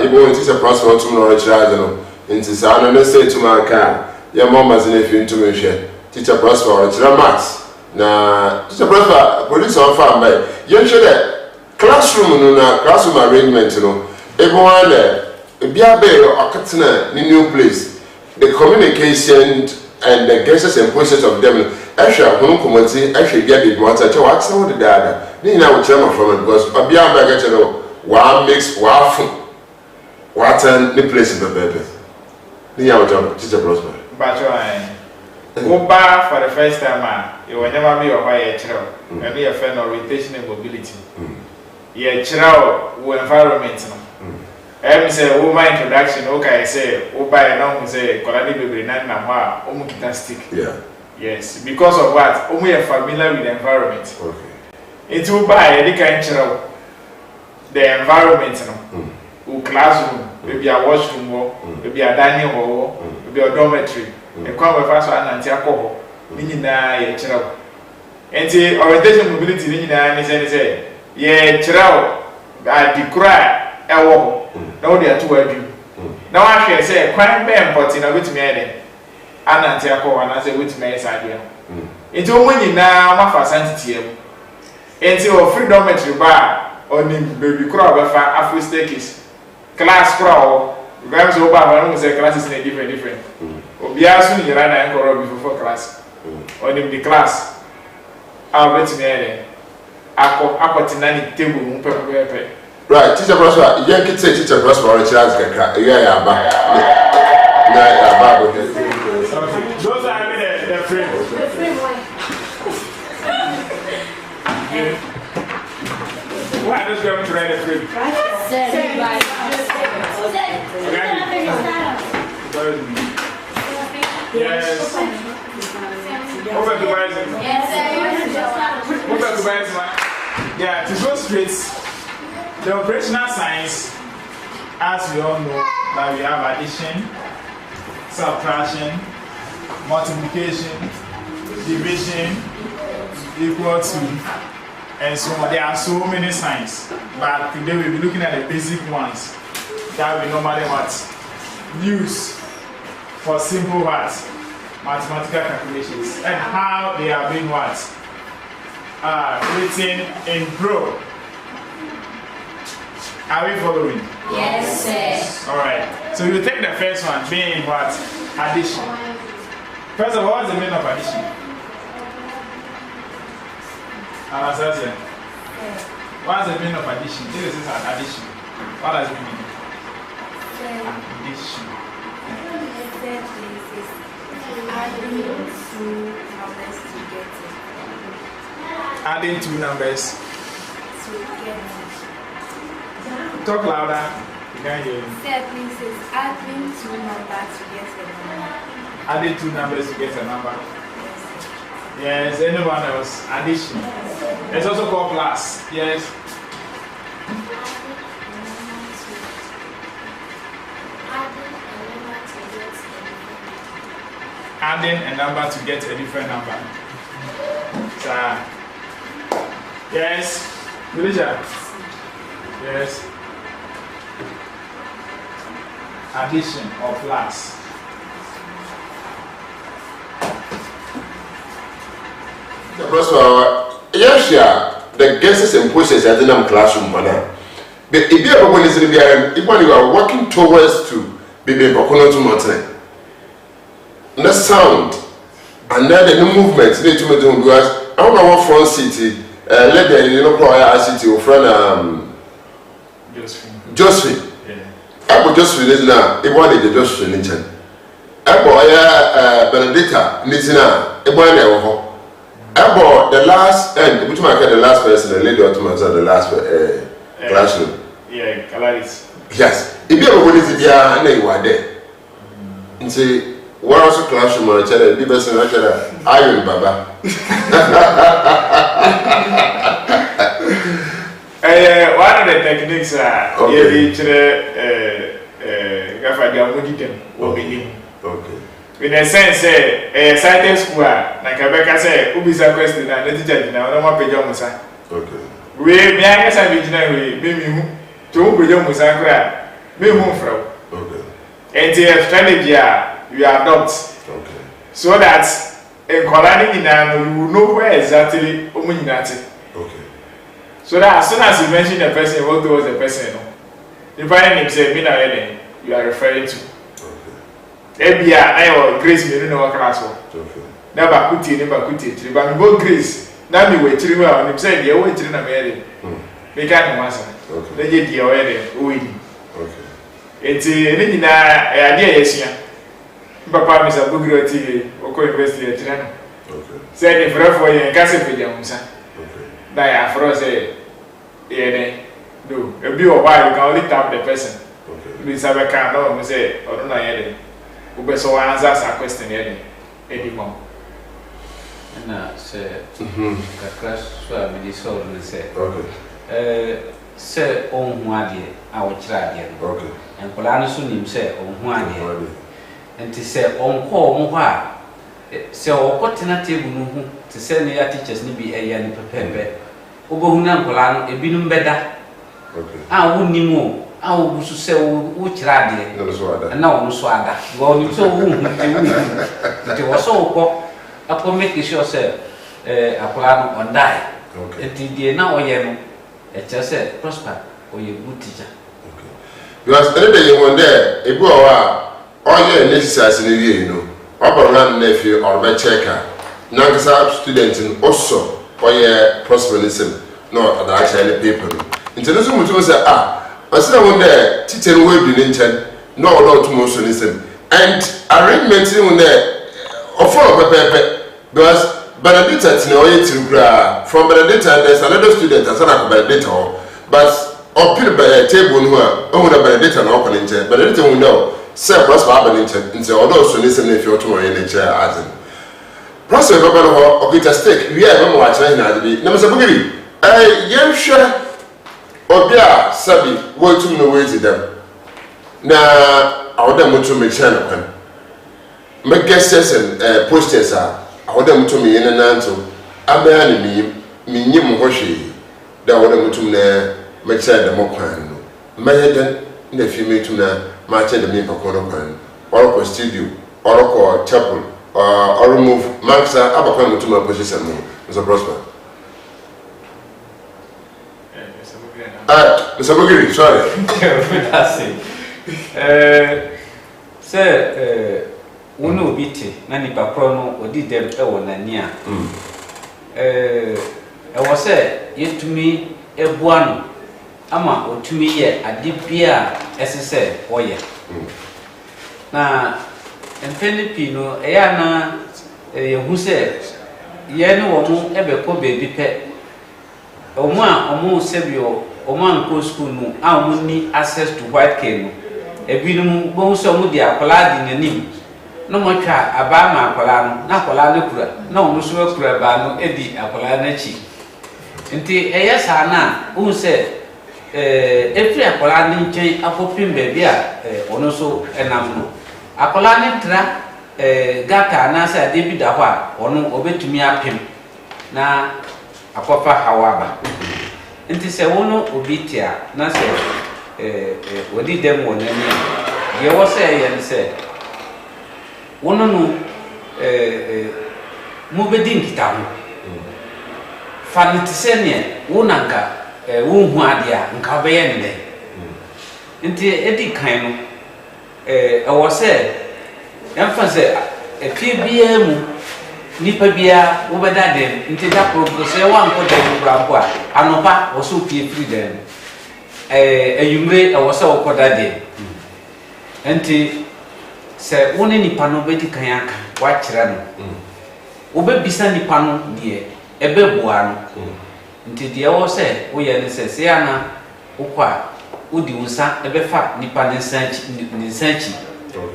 even teacher prosper to no children into sound and say to my car your mama's in a film to me share teacher prosper or max na teacher prosper police on farm by you sure that classroom arrangement everyone bia be okatena new place the communication and the guesses and process of them actually hono komoti actually get the matter che what say the dada ni na we chairman from because bia be get one mix what the place in the baby ni ya job teacher prosper but Oba for the first time you will never be over a child and be a friend orientation and mobility ye child environment I say over introduction okay say Oba now say kolani baby na na ho stick yes because of what we are familiar with the environment it's Oba e dey child the environment no classroom maybe a washroom maybe a dining hall maybe a dormitory e kwa we fa so ananti akọ ni nyina ye kyerɛw enti orientation mobility ni nyina ni say ye kyerɛw adikura ɛwɔ ho na wo de ato adu na wa hwɛ say kwan be import na wetumi ayɛ ananti akọ na say wetumi ayɛ sadeɛ enti wo nyina ma fa santitie mu enti o freedom metri ba oni baby kura ba fa afro staircase class kura o guys o ba ba no say classes na different Obia soon you ran and go before class. On the class, I'll bet me a tinani table. Right, teacher Prosper, you can say teacher Prosper or a child's cat. Yeah, those are the frame. Why are going to write a frame? Yes. Over to Bison. Yes, over to Bison. Yeah, to go straight, the operational science, as we all know, that we have addition, subtraction, multiplication, division, equal to, and so on. There are so many signs, but today we'll be looking at the basic ones that we normally use for simple mathematical calculations and how they are being written in pro. Are we following? Yes, sir. All right. So you take the first one being what? Addition. First of all, what's the meaning of addition? Anastasia. What's the meaning of addition? This is an addition. What does it mean? Addition. Adding two numbers together. Talk louder. You can't hear you. That means adding two numbers to get a number. Adding two numbers to get a number. Yes, anyone else? Addition. It's also called plus. Yes. Adding a number to get a different number. So, yes, Felicia. Yes. Addition or plus. The first yes, yeah, the guesses and process at the classroom, but if you are working towards to be able to mountain. The sound and then the movement need to do us. I don't know what front city, let the prior city or friend Josephine. I will just finish now. It wanted the Josephine in Chen. I bought Benedicta, Nitina, a boy never. I bought the last end, which might get the last person, the lady or the last classroom. Yeah, Calaris. Yes, if you ever wanted to be and they were there. And say, what also classroom or a child, the best in iron Baba. One of the techniques are okay. In a sense, a science school, like Rebecca said, who is a question and the teacher now, no more pajamas. Okay. We may I guess I be maybe to Pajamusa, Me move from. Okay. And the strategy you adopt. Okay. So that in Kolani you will know where exactly Omuninati. Okay. So that as soon as you mention the person, you walk towards the person. You find him say, "Mina, you are referring to." Okay. Ebia, I Grace, me no class. Okay. Never kuti, but me go Grace. Now me wait till well, and him say, "You wait till na me." Me can't answer. Okay. They get the already. Okay. It's any idea yes ya. Papa Mr. Bugro TV, Oko University at China. Okay. Say the for you and Cassie Fijamusa. Okay. That for us, yeah, no, a be a while you can only tap the person. Okay. We say, I can't know, we say, or no, yeah, we so answers our question anymore. Na se kakra so a me so no se Okay. se on hu ade a wo kira ade no Okay. enkola no so nim se on hu ade enti se on ko mo ho a se o kotena table no hu te se ne ya teachers ni bi eya ni pepepe obohu na enkola no ebinum beda Okay. a wo nim o a wo busu se wo kira ade No so ada. na wo no so ada go ni so wo hu te wo so ko apo make sure say akola no on die. Okay. Enti die na oye no e che prosper oye good teacher. Okay. Because any day you want there, ebu owa oye necessary ni wie no. Obo na na fi or be checker. Na nkasa student in also oye prosperism no ada actually paper. Nti no mutu say asira won there teacher no we bi ni nchen no odo to mo so ni sem. And arrangement ni won there offer pepe because Benedicta from Benedicta there's another student as an Benedicta but up in the table no Benedicta no open into Benedicta will know say prosper Benedicta into although so listen if you're tomorrow in the chair as in prosper Baba okay just take we are watch na be na say bugiri yen hwe obia sabi wo tum no wait them na awda mutu me chair na kan me guests and posters are awoda mutum ye nananto abaya ne mi nyim ho hwe da awoda mutum na me kire da mokwan no mayeden na fi metum na ma kire da mi pakon no kwan or studio or chapel or move maxa abakwan mutum a position no so prosper Mr. Bugiri, sorry. That's it. Wono obiti na nipa kro no odi dem e wo nani a e wo se yetumi ebua no ama otumi ye ade bia esese oye na empenipi no e ya na ye hu se ye ne wo mu ebekọ bebi pe omu a omu sebio omu anko school no a omu ni access to white cane no ebinum bo so mu dia akola di nanim no mo twa aba ma akola no na akola ne kura na omu so kura ba no edi akola na chi nti eye sa na hu se efri akola ne nchen akopim ba bia ono so enam no akola ne tra gata na sa David da ho a ono obetumi apem na akofa hawaba nti se wono obitia na se wodi dem wonani ye wo se ye se wono no mo bedin kitabu faniti se ne wonanka wo hu ade a nka be ye ne nti edi kan no wo se emphasize efie bia mu nipa bia wo beda dem nti da progress wan ko dem brampo a anopa wo so pie free dem ayumre wo se wo ko da dem nti se woni nipa no bedi kan aka wa kira no wo be bisa nipa no de ebe boa no nti de wo se wo ye ne se ana wo kwa wo di unsa ebe fa nipa ne sanchi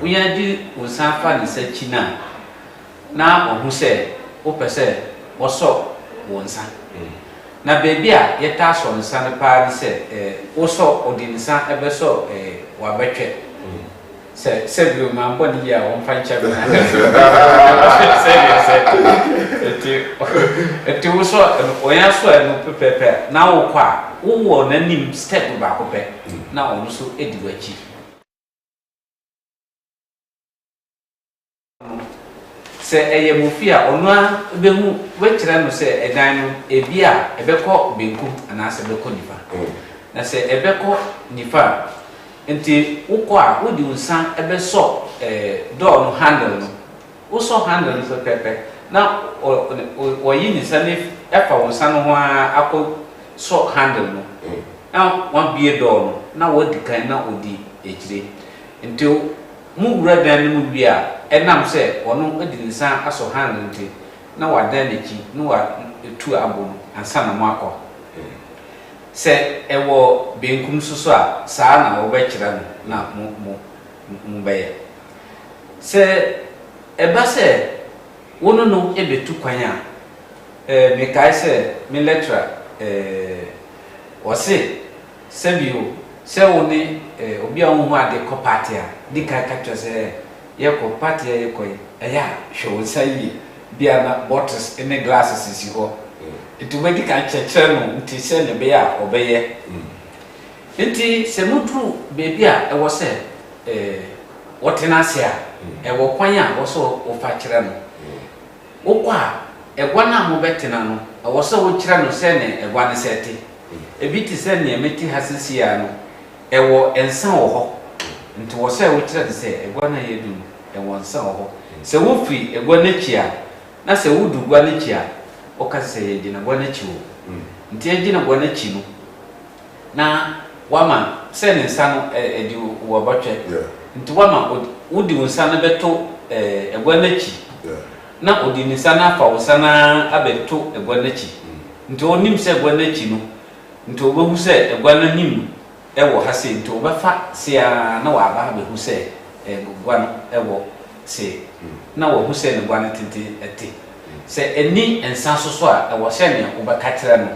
wo ya di unsa fa ne sanchi na ohu se wo pese wo so wo nsa na bebi a yeta so nsa ne pa di se wo so odi nsa ebe so wa betwe se bi ma mbo ni ya won fancha bi na se eti wo so o ya so no pepepe na wo kwa wo nanim step ba ko pe na ono so edi wachi se eye mufia ono a behu wekire no se edan no ebia ebekọ benku ana se bekọ nifa na se ebekọ nifa nti wokọ a wodi unsan ebeso door no handle no wo so handle no so pepe na oyi ni sane efa unsan no ho akọ so handle no na wan bie door no na wodi kan na odi ejire nti mu wura dan no mu bia enam se ono edi nsan aso handle nti na wadan n'echi na wa etu abo ansa na makọ se ewo benkum soso a saa na wo bekira no na mu beye se eba se wono no ebetu kwan a me kai se me lecturer wose se bio se woni obi a wo ade ko party a di kai ka twa se ye ko party ye ko eya hwe sai bia na bottles in the glasses is ho itu wedi kan cheche no nti se ne be ya obeye nti se mutru bebi a ewo se wotena se a ewo kwan a wo so wo fa kire no wo kwa egwa na mo betena no ewo se wo kire no se ne egwa ne sete ebi ti se ne emeti hasisi ya no ewo ensan wo ho nti wo se wo kire de se egwa na yedu ewo ensan wo ho se wo fi egwa na chi a na se wudu gwa ne chi a o ka se ye gina gwa ne chi wo nti ye gina gwa ne chi no na wama se ne nsa no edi wo batwe nti wama wudi nsa na beto egwa ne chi na odi nsa na fa nsa na abeto egwa ne chi nti onim se egwa ne chi no nti obehu se egwa na nim ewo ha se nti obefa se a na wa ba behu se egwa no ewo se na wo hu se ne gwa ne tete ete se eni ensa so a ewo se ne obeka kire no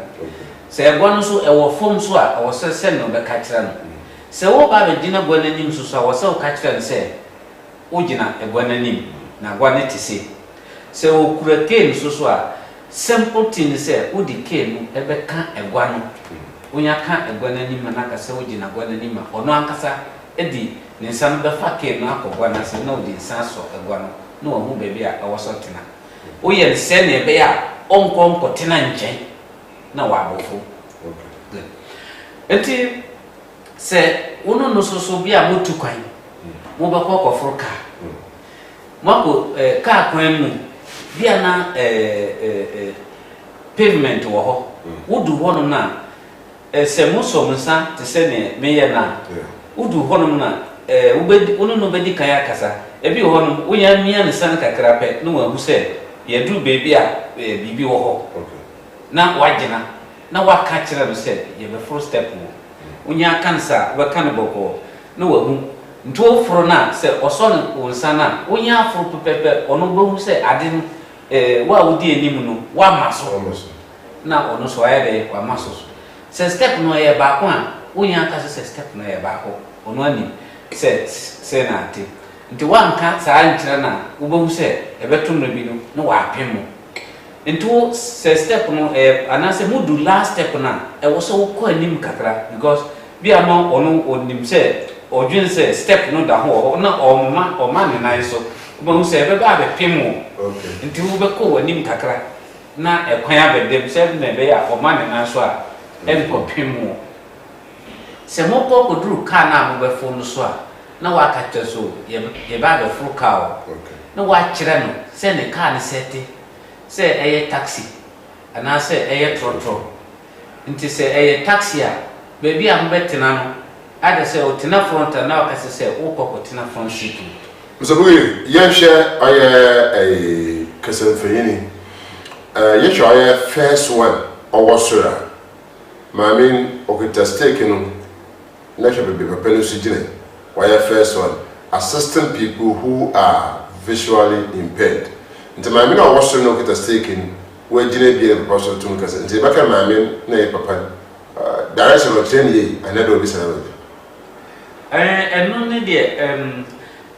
se egwa no so ewo fom so a ewo se ne obeka kire no se wo ba be gina gwa nanim so a wo se o ka kire no se o gina egwa nanim na gwa ne tese se wo kura cane so a simple thing se o di cane no ebeka egwa no onya ka egwa nanim na ka se o gina gwa nanim ono ankasa edi ne nsan be fa cane no akogwa na se na o di nsan so egwa no no hu baby a awoso tena o ye se ne be a onko tena nchen na wa abofo enti se wono no so bi a motu kwan mo be kokko froka mako ka kwan mu bi na pavement wo ho wodu ho no na se mo so msa te se ne meye na wodu ho no na wono no bedi kan akasa ebi ho no wonya mia ne san kakra pe no wa hu se ye dru baby a bibi wo ho na wagina na waka kire no se ye be first step wo wonya kansa we kan boko no wa hu nto foro na se oso ne wonsa na wonya afro pepepe ono bo hu se ade wa wodi enim no wa maso na ono so aye be wa maso se step no ye ba ko a wonya ka se step no ye ba ko ono ani se na ate nti wanka saa nkyira na wobehu se ebetum no bi no wa apem nti se step no anase mudu last step na wo so wo anim kakra because bi ama ono onim se odwin se step no da ho na oma ne nan so wobehu se ebe ba bepem nti wo beko anim kakra na ekwan abedem se na be ya oma ne nan so a enko pem se mo ko duru ka na mo befo no so a na wakata so ye ba be fru ka na wa kire no se ne ka ne sete se eye taxi ana se eye trotro nti se eye taxi a baby a mbetena no ada se o tena front na wakase se o kokko tena front seat so boy ye share aye kesen feyini ye share aye first one owosura ma mean okita stake no na shebe be pepelu sijine why first one assisting people who are visually impaired nti ma me na wo no kita staking we gine bi e papa to nkase nti baka ma me na e papa direction of train ye another obi sana eno ne de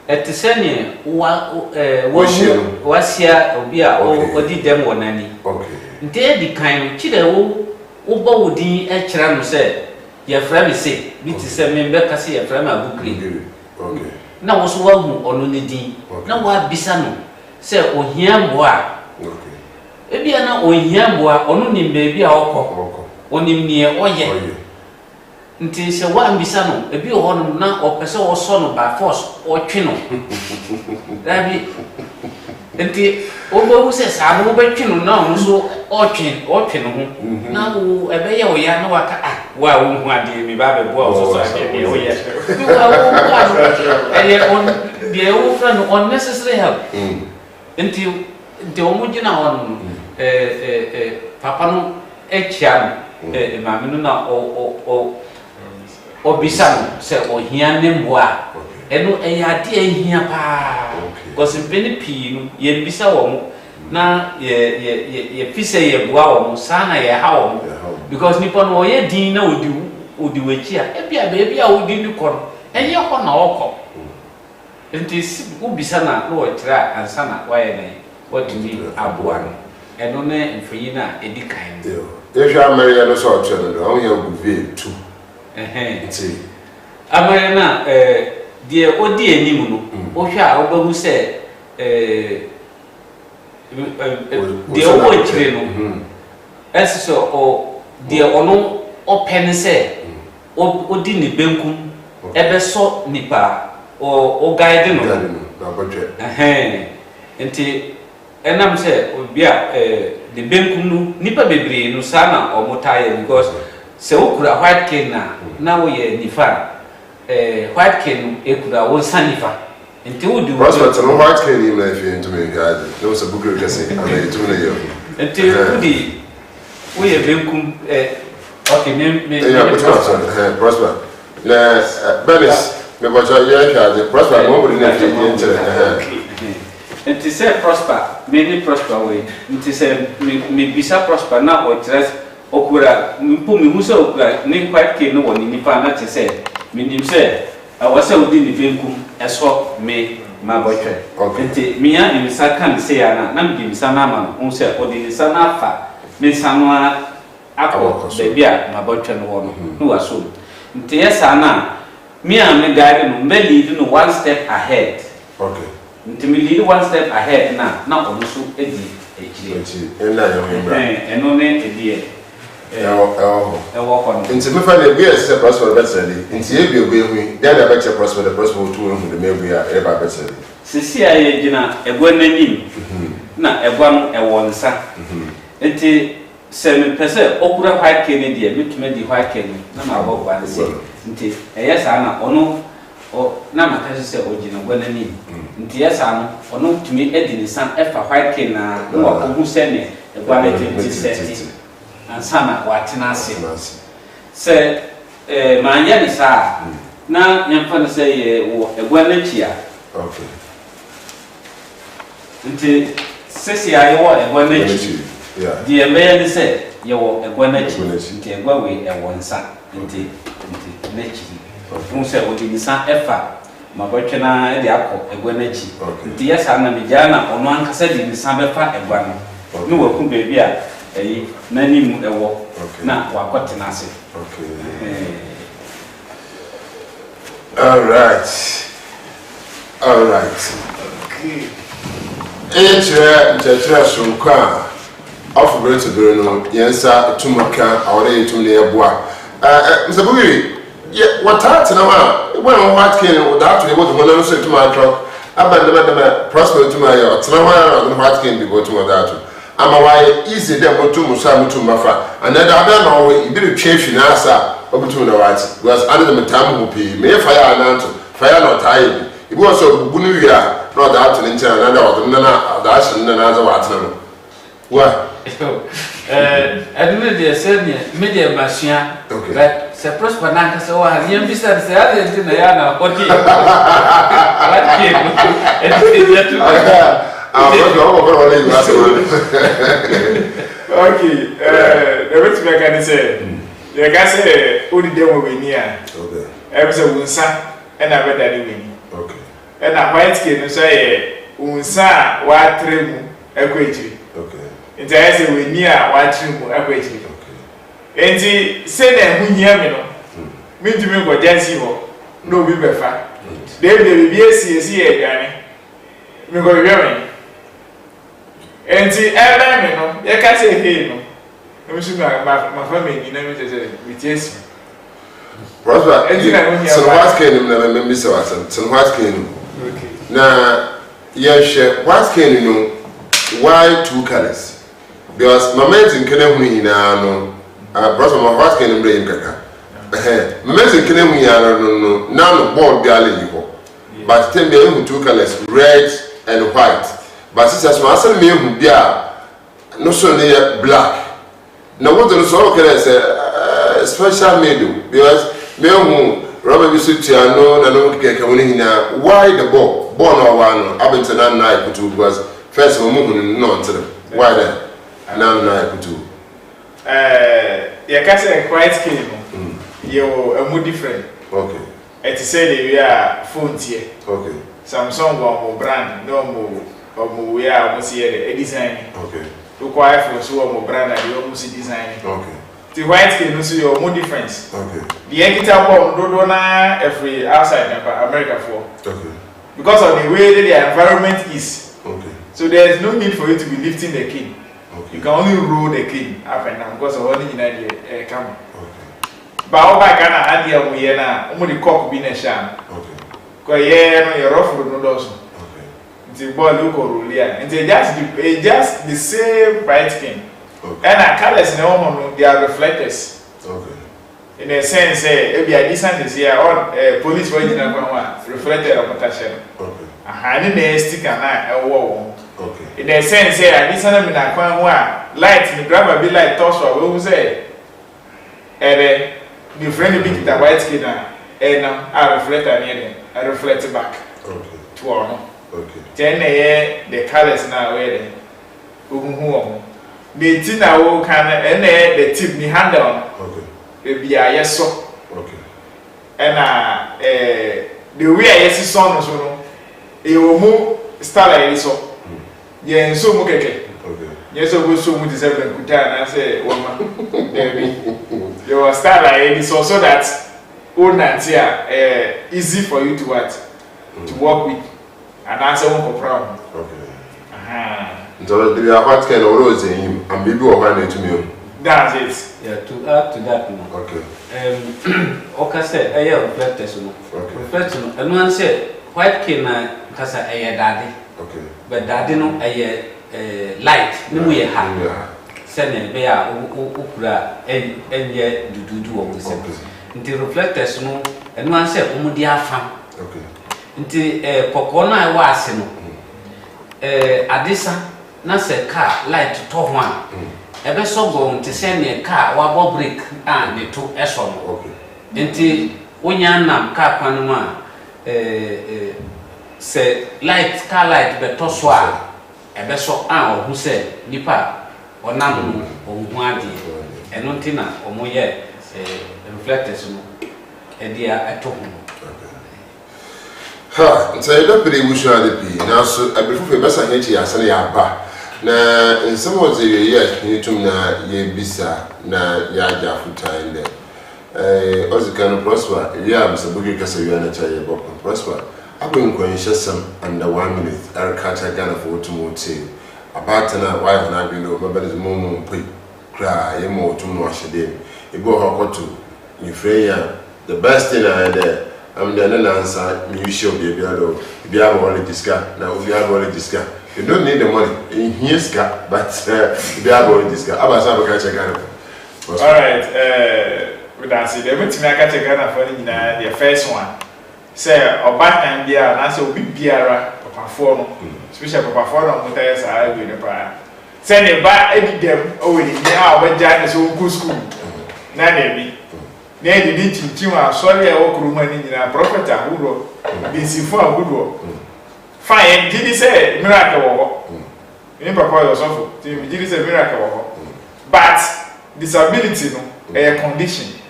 etisene wa sia obi a odi dem wonani okay nti e di kan chire wo wo ba wo din e kira no se ye fra me se bi ti se me be ka se ye fra me abukri okay na wo so wa hu ono ne din na wa bisa no se ohia mboa okay ebi na ohia mboa ono nim be bi a okọ onim ne oye nti se wa mbisa no ebi ho no na opese wo so no by force o twe no dabi nti obo se sa no be twe no na ono so o twe no ho na wo ebe ye wo ya na waka wa wo hu ade mi ba be bo o so ade ye wo ye wa wo eye on de wo fra no unnecessary help nti o mo gina ho no papa no echia maame no na obisa no se ohia ne mboa eno eyade ehia pa gosimpeni pii no ye bisa wo mo na ye fise ye boa wo mo sana ye ha wo mo because nipa no ye din na odi wachi a ebia beebi a odi ni kɔ no enye ho na okɔ enti wo bisa na wo tira ansa na wa ye ne wotumi aboa no eno ne mfanyi na edi kan if you are married no so channel no you go be two nti amare na die odi enim no wo hwa a wo ba hu se die wo chire no eso o die ono open se odi ni benkum ebe so nipa o guide no na budget nti enam se obi a the benkum no nipa bebre no sana o motaye because se okura white cane na wo ye nifa white cane ekura wo sanifa nti wo di prospect no white cane im na if into me guide no se bugre kase ana itu na yo nti wo di wo ye benkum okay me prospect na Benis me bocha ye ka the prospect mo body na fi into nti se prosper me prosper we nti se me bisa prosper na o tres okura mpo me hu se okura ne white cane no woni nipa na te se me nim se awase odi ni benkum eso me ma botwe nti me ya ni sa kan se ya na me dim sa na ma hu se odi ni sa na fa me sa no akọ bebi a ma botwe no wo no waso nti yesa na me a me guide no me lead no one step ahead okay nti me lead one step ahead na ono so edi ekire ena yo mbra eno ne edi ewo kono nti me fa na bi ese prosper better nti e bi obi hu dia na better prosper the prosper to hu the mebu ya e ba better sisi aye gina egwa nanim na egwa no ewo nsa nti se me pese okura white cane dia mituma di white cane na ma bo kwa nse nti eyesa na ono na maka se ogina egwa nanim nti yesa no ono tumi edi ni san efa white cane na no akohu se ne egwa na tenti seti ansana watina ase se manya ni sa na nyamfa ne se ye wo egwa na chia okay nti sesi ayo wo egwa na chia die me ne se ye wo egwa na chia nti egwa we ewo nsa nti na chia fun se wo di nsa efa mabotwe na e de akọ egwa na chia nti yesa na mejana ono ankasa di nsa befa egwa no ni waku bebi a nani mu ewo na wakotena ase okay all right okay chira sunka of great to do no yensa tumaka awore etum ne eboa msabugiri watata na ma when what can without to able to go so to my truck abandon prosper to my otna wa what can be go to that ama why easy dem mutu musa mutu mafa another other no we be twe na asa obutu na wati because other them time go pay me fire ananto fire not tie ibi was so bunu wia no that to ntia na that na that shin na za wati no wa aduna de senia media machine but se prosper na ka se wa yem bisa se ade ntina ya na oti what okay every time I can say you can say odi dem we ni a okay every say unsa e na beda ni we okay e na white skin no say unsa wa tremu ekwechi okay nti I say we ni a wa tremu ekwechi enti say na hu hia me no me ntumi go jansi ho no bi befa dey bi esi edwane me go hwe me enti ebe me no ye ka say hey no me su ma family na me say with yes Prosper, enti na hu hia so what can you na me say what so what can you okay na yes what can you know why two colors because my mates in kene hu hina no Prosper my what can you bring kaka Memezi kene hu ya no na no board bi ale yi ho but tem be hu two colors red and white but sisters no asem me hu bia no so ne black na what no so kele say special made because me hu rubber bi so tia no na no keke woni hina why the ball no one abenta na na ikutu because first mo hu no ntere why then na ikutu ya ka say white skin yo a more different. Okay. It is said we are phone here. Okay. Samsung or brand, no more we are almost here a design. Okay. To quiet for so more brand and you almost design. Okay. The white skin also your more difference. Okay. The editor bomb do na every outside America for. Okay. Because of the way the environment is. Okay. So there is no need for you to be lifting the king. Okay. You can only roll the king up and down because of all the camera. Ba o ba kana adia mu ye na o mu di cock bi na sha. Okay. Ko ye no ye rough no do so. Okay. Nti ball ko rolia. Nti just the same bright skin. Okay. And our colors na one no they are reflectors. Okay. In a sense e be a distance is here on police wey na kwa reflected of protection. Okay. Aha ni na sticker na e wo. Okay. In a sense a distance na kwa ho a light ni grab be light touch we who say the friend big the white skin and I reflect I reflect back Okay. to our Okay. then the colors now where the the tin I will can and the tip ni handle Okay. be a yes so Okay. and the way I yes son so no e will move style like so yeah so mo keke Okay. yes so go so mo deserve kuta na say woman there you will start like this so that easy for you to what to work with and answer one problem. Okay. Aha. So the what kind of rose in him and baby or one to me. That's it. Yeah, to add to that, no. Okay. Okay, said, I have reflectors, no. Okay. Reflection, and one said, white king, because I daddy. Okay. But daddy, no, I light, no, we have. Yeah. Send a bear, ukura, and yet do what we said. Until reflectors, no, and one said, Umudia farm. Okay. Until Pocona, I was, no. Adisa, Nasa car, light to one. Ebe so go to send a car wa brick and the two eson. Okay. Enti wonya nam car kwanu ma say light car light be to so a ebe so an ohu say nipa onam ohu ade eno ntina omoye reflectors no e dia eto hu. Ha, say don't be usually be now so before we best hit ya sene ya ba. Na in some of the years you na ye bisa na ya ja futain there ozikano prosper ya msabugi kasa ya na cha ye boko prosper abin kwenye sam under 1 minute arkata gana for automotive about na wife na bi no mabele mumu mpi kra ye mo tumu ashede ebo hokoto ni freya the best thing I there I'm the answer me show be ado bi abo wale diska na obi abo wale diska. You don't need the money. Here's got, but they are going this guy. Abasa catch a gun. All right, with that said, every time I catch a gun for the first one, say, or back and beer, and answer will be beer perform, especially perform with us. I will the prior. Send it back, edit them over the year when Jack is home to school. Nanny, nay, the need to sorry, I walk room in a prophet, who wrote, this is for a good work. Fine, did he say miracle? In papa was awful. Did he say miracle? But disability, no, a condition.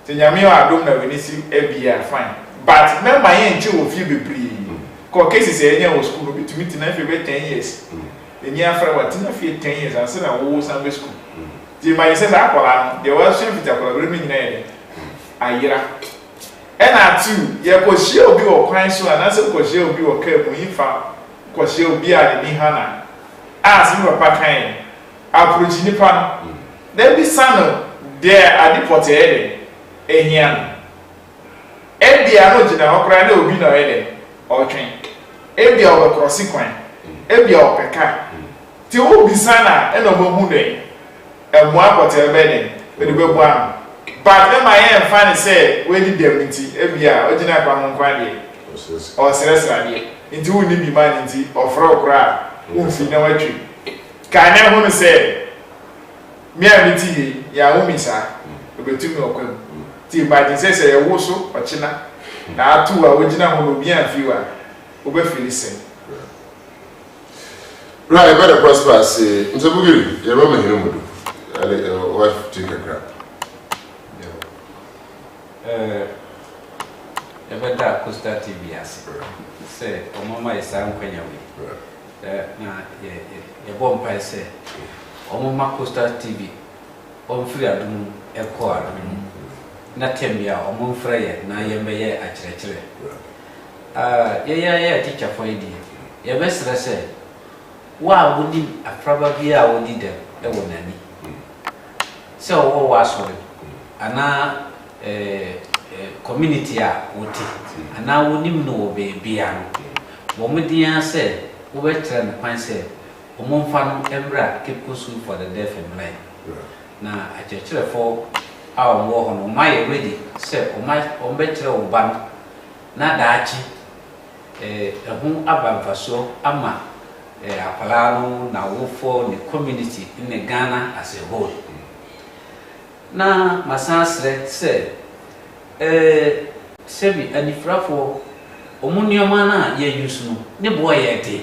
The Yamio Adom, we need to be fine. But now my aunt will feel be free. Because cases a was school to meet in every 10 years. The near friend was 10 years and said I was Sunday school. di ma yese sa akola no de wa hwe fita akola bere mi nyina ye ayira ena tu ye ko hye obi wo kwan so ana se ko hye obi wo ka mu yifa ko hye obi a ni hana as mi papa kan approach ni pa no dem bi sano de adipote ede ehia ebia no gina hokra na obi na ede otwen ebia o cross kwan ebia o peka ti obi sana ena mo hu de emu apote ebe de we be bu am but dem aye fan say we di dem nti ebia o gina kwa ho kwan de o sresra de nti wu ni bi man nti ofro okra wu fi na watwi ka na hu no say me amiti ya wu mi sa obetumi okwam ti ba di say ye wo so ochina na atu a wogina ho no bi anfiwa obe filisen right better prosper say mso bugiri ye ro me hinu mudu ale wa tika kra Ebeda Costa TV ase say omama isa nkwanya we na ye bompa say omama Costa TV omfiri adum ekọ adum na temia omfra ye na ye meye akyerɛkyerɛ ye teacher for idi ye besra say wa wodi afraba bia wodi dem e wonani se wo wa sori ana community a woti ana wonim no be bia no wo media say wo be kyerɛ no kwan say omomfa no emra Cape Coast School for the Deaf and Blind na akyerɛkyerɛfo a wo ho no my ready say o be kyerɛ wo ban na daachi ehun abamfaso ama akwala no na wofo ne community in the Ghana as a whole na masasre say sebi anifrafo omunioma na ye use no ne boy ye de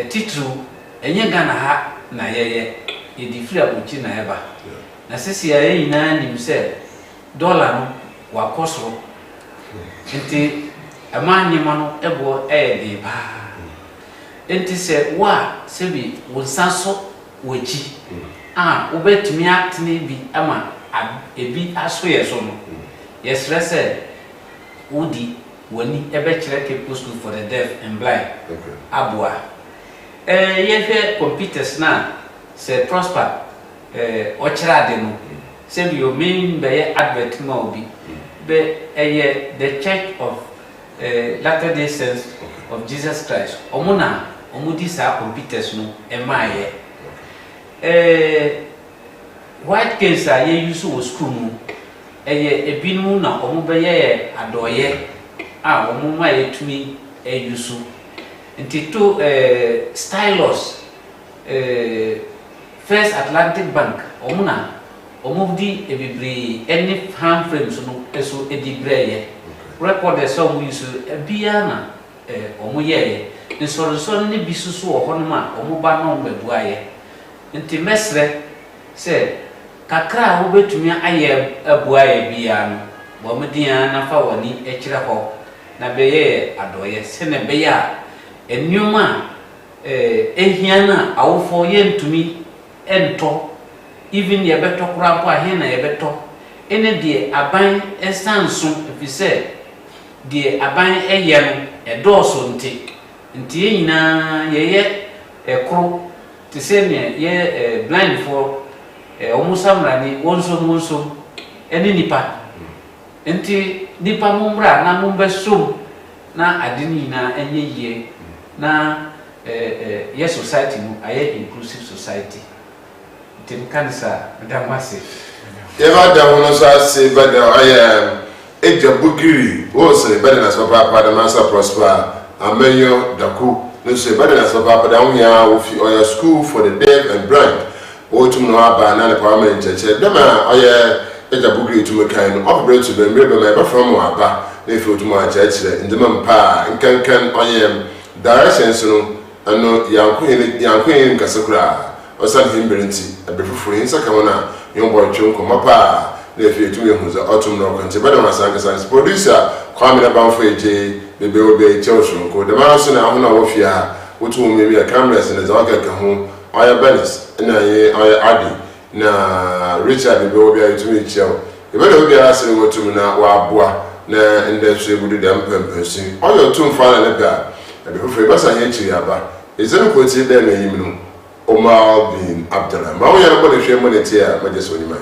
titru enye Ghana ha na ye di free abuchi na eba na sisi ya ina nim say dollar no wa kosoro nti amanyema no ebo de ba enti se wa sebi wonsanso wachi obetumi atene bi ama ebi aso ye so no yesre se wodi wani ebe kire Cape Coast School for the Deaf and Blind abua ye hwe computers na se prosper ochira de no sebi o mean be advert ma obi be the Church of Latter-day Saints of Jesus Christ omuna omudi sa computers no emaye white case a ye use wo school mu ebinu na omubeye adoye a omuma yetumi use nti to stylus First Atlantic Bank omuna omudi ebibri any hand frames no eso edibreye record so mu use ebia na omuye nsorso ne bisusu wo honoma omuba na ombebuaye nti mesre se kakra wo betumi aye abuaye bia no bo media na fa woni ekire ho na beye adoye se ne beya enuma ehia na awofo ye ntumi ento even ye beto kura po ahe na ye beto ene de aban esanso efise de aban eye no edoso nti ye nyina ye ekro to say ye blind for omusamrani wonso eni nipa enti nipa mumra na mumbesom na adini na enye ye na ye society no aye inclusive society tim kanisa damase eva da wono so say bada aye ejabugiri wo say bada na so papa da masa prosper ameyo daku no say bada na so papa da wonya wo fi oya school for the deaf and blind o tum no aba na le parliament cheche dema oya ejabugiri tum kan no operate to be mrebe ma from aba na fi otum a cheche ndema mpa nkankan oya directions no ano yankoyin kasakura osan himberenti abefufuru insaka wona yombo chonko mapa na fi etum yehuza otum no kwante bada na sanga sans producer kwame na banfo eje bebe obe chewshon ko de ma so na ahuna wo fia wotu wo memi cameras na za waka ka ho oya banis na ye oya adi na Richard be obi ayetumi chiao ebe na obi ara sere wotum na wa aboa na ndetwe budu dem pempensin oyo tumfa na ba ebe fofo ebe sa ye chiri aba ezenu ko ti dem na yim no Omar bin Abdullah ma wo ya no bo le hwe mo ne tie a ma je so ni man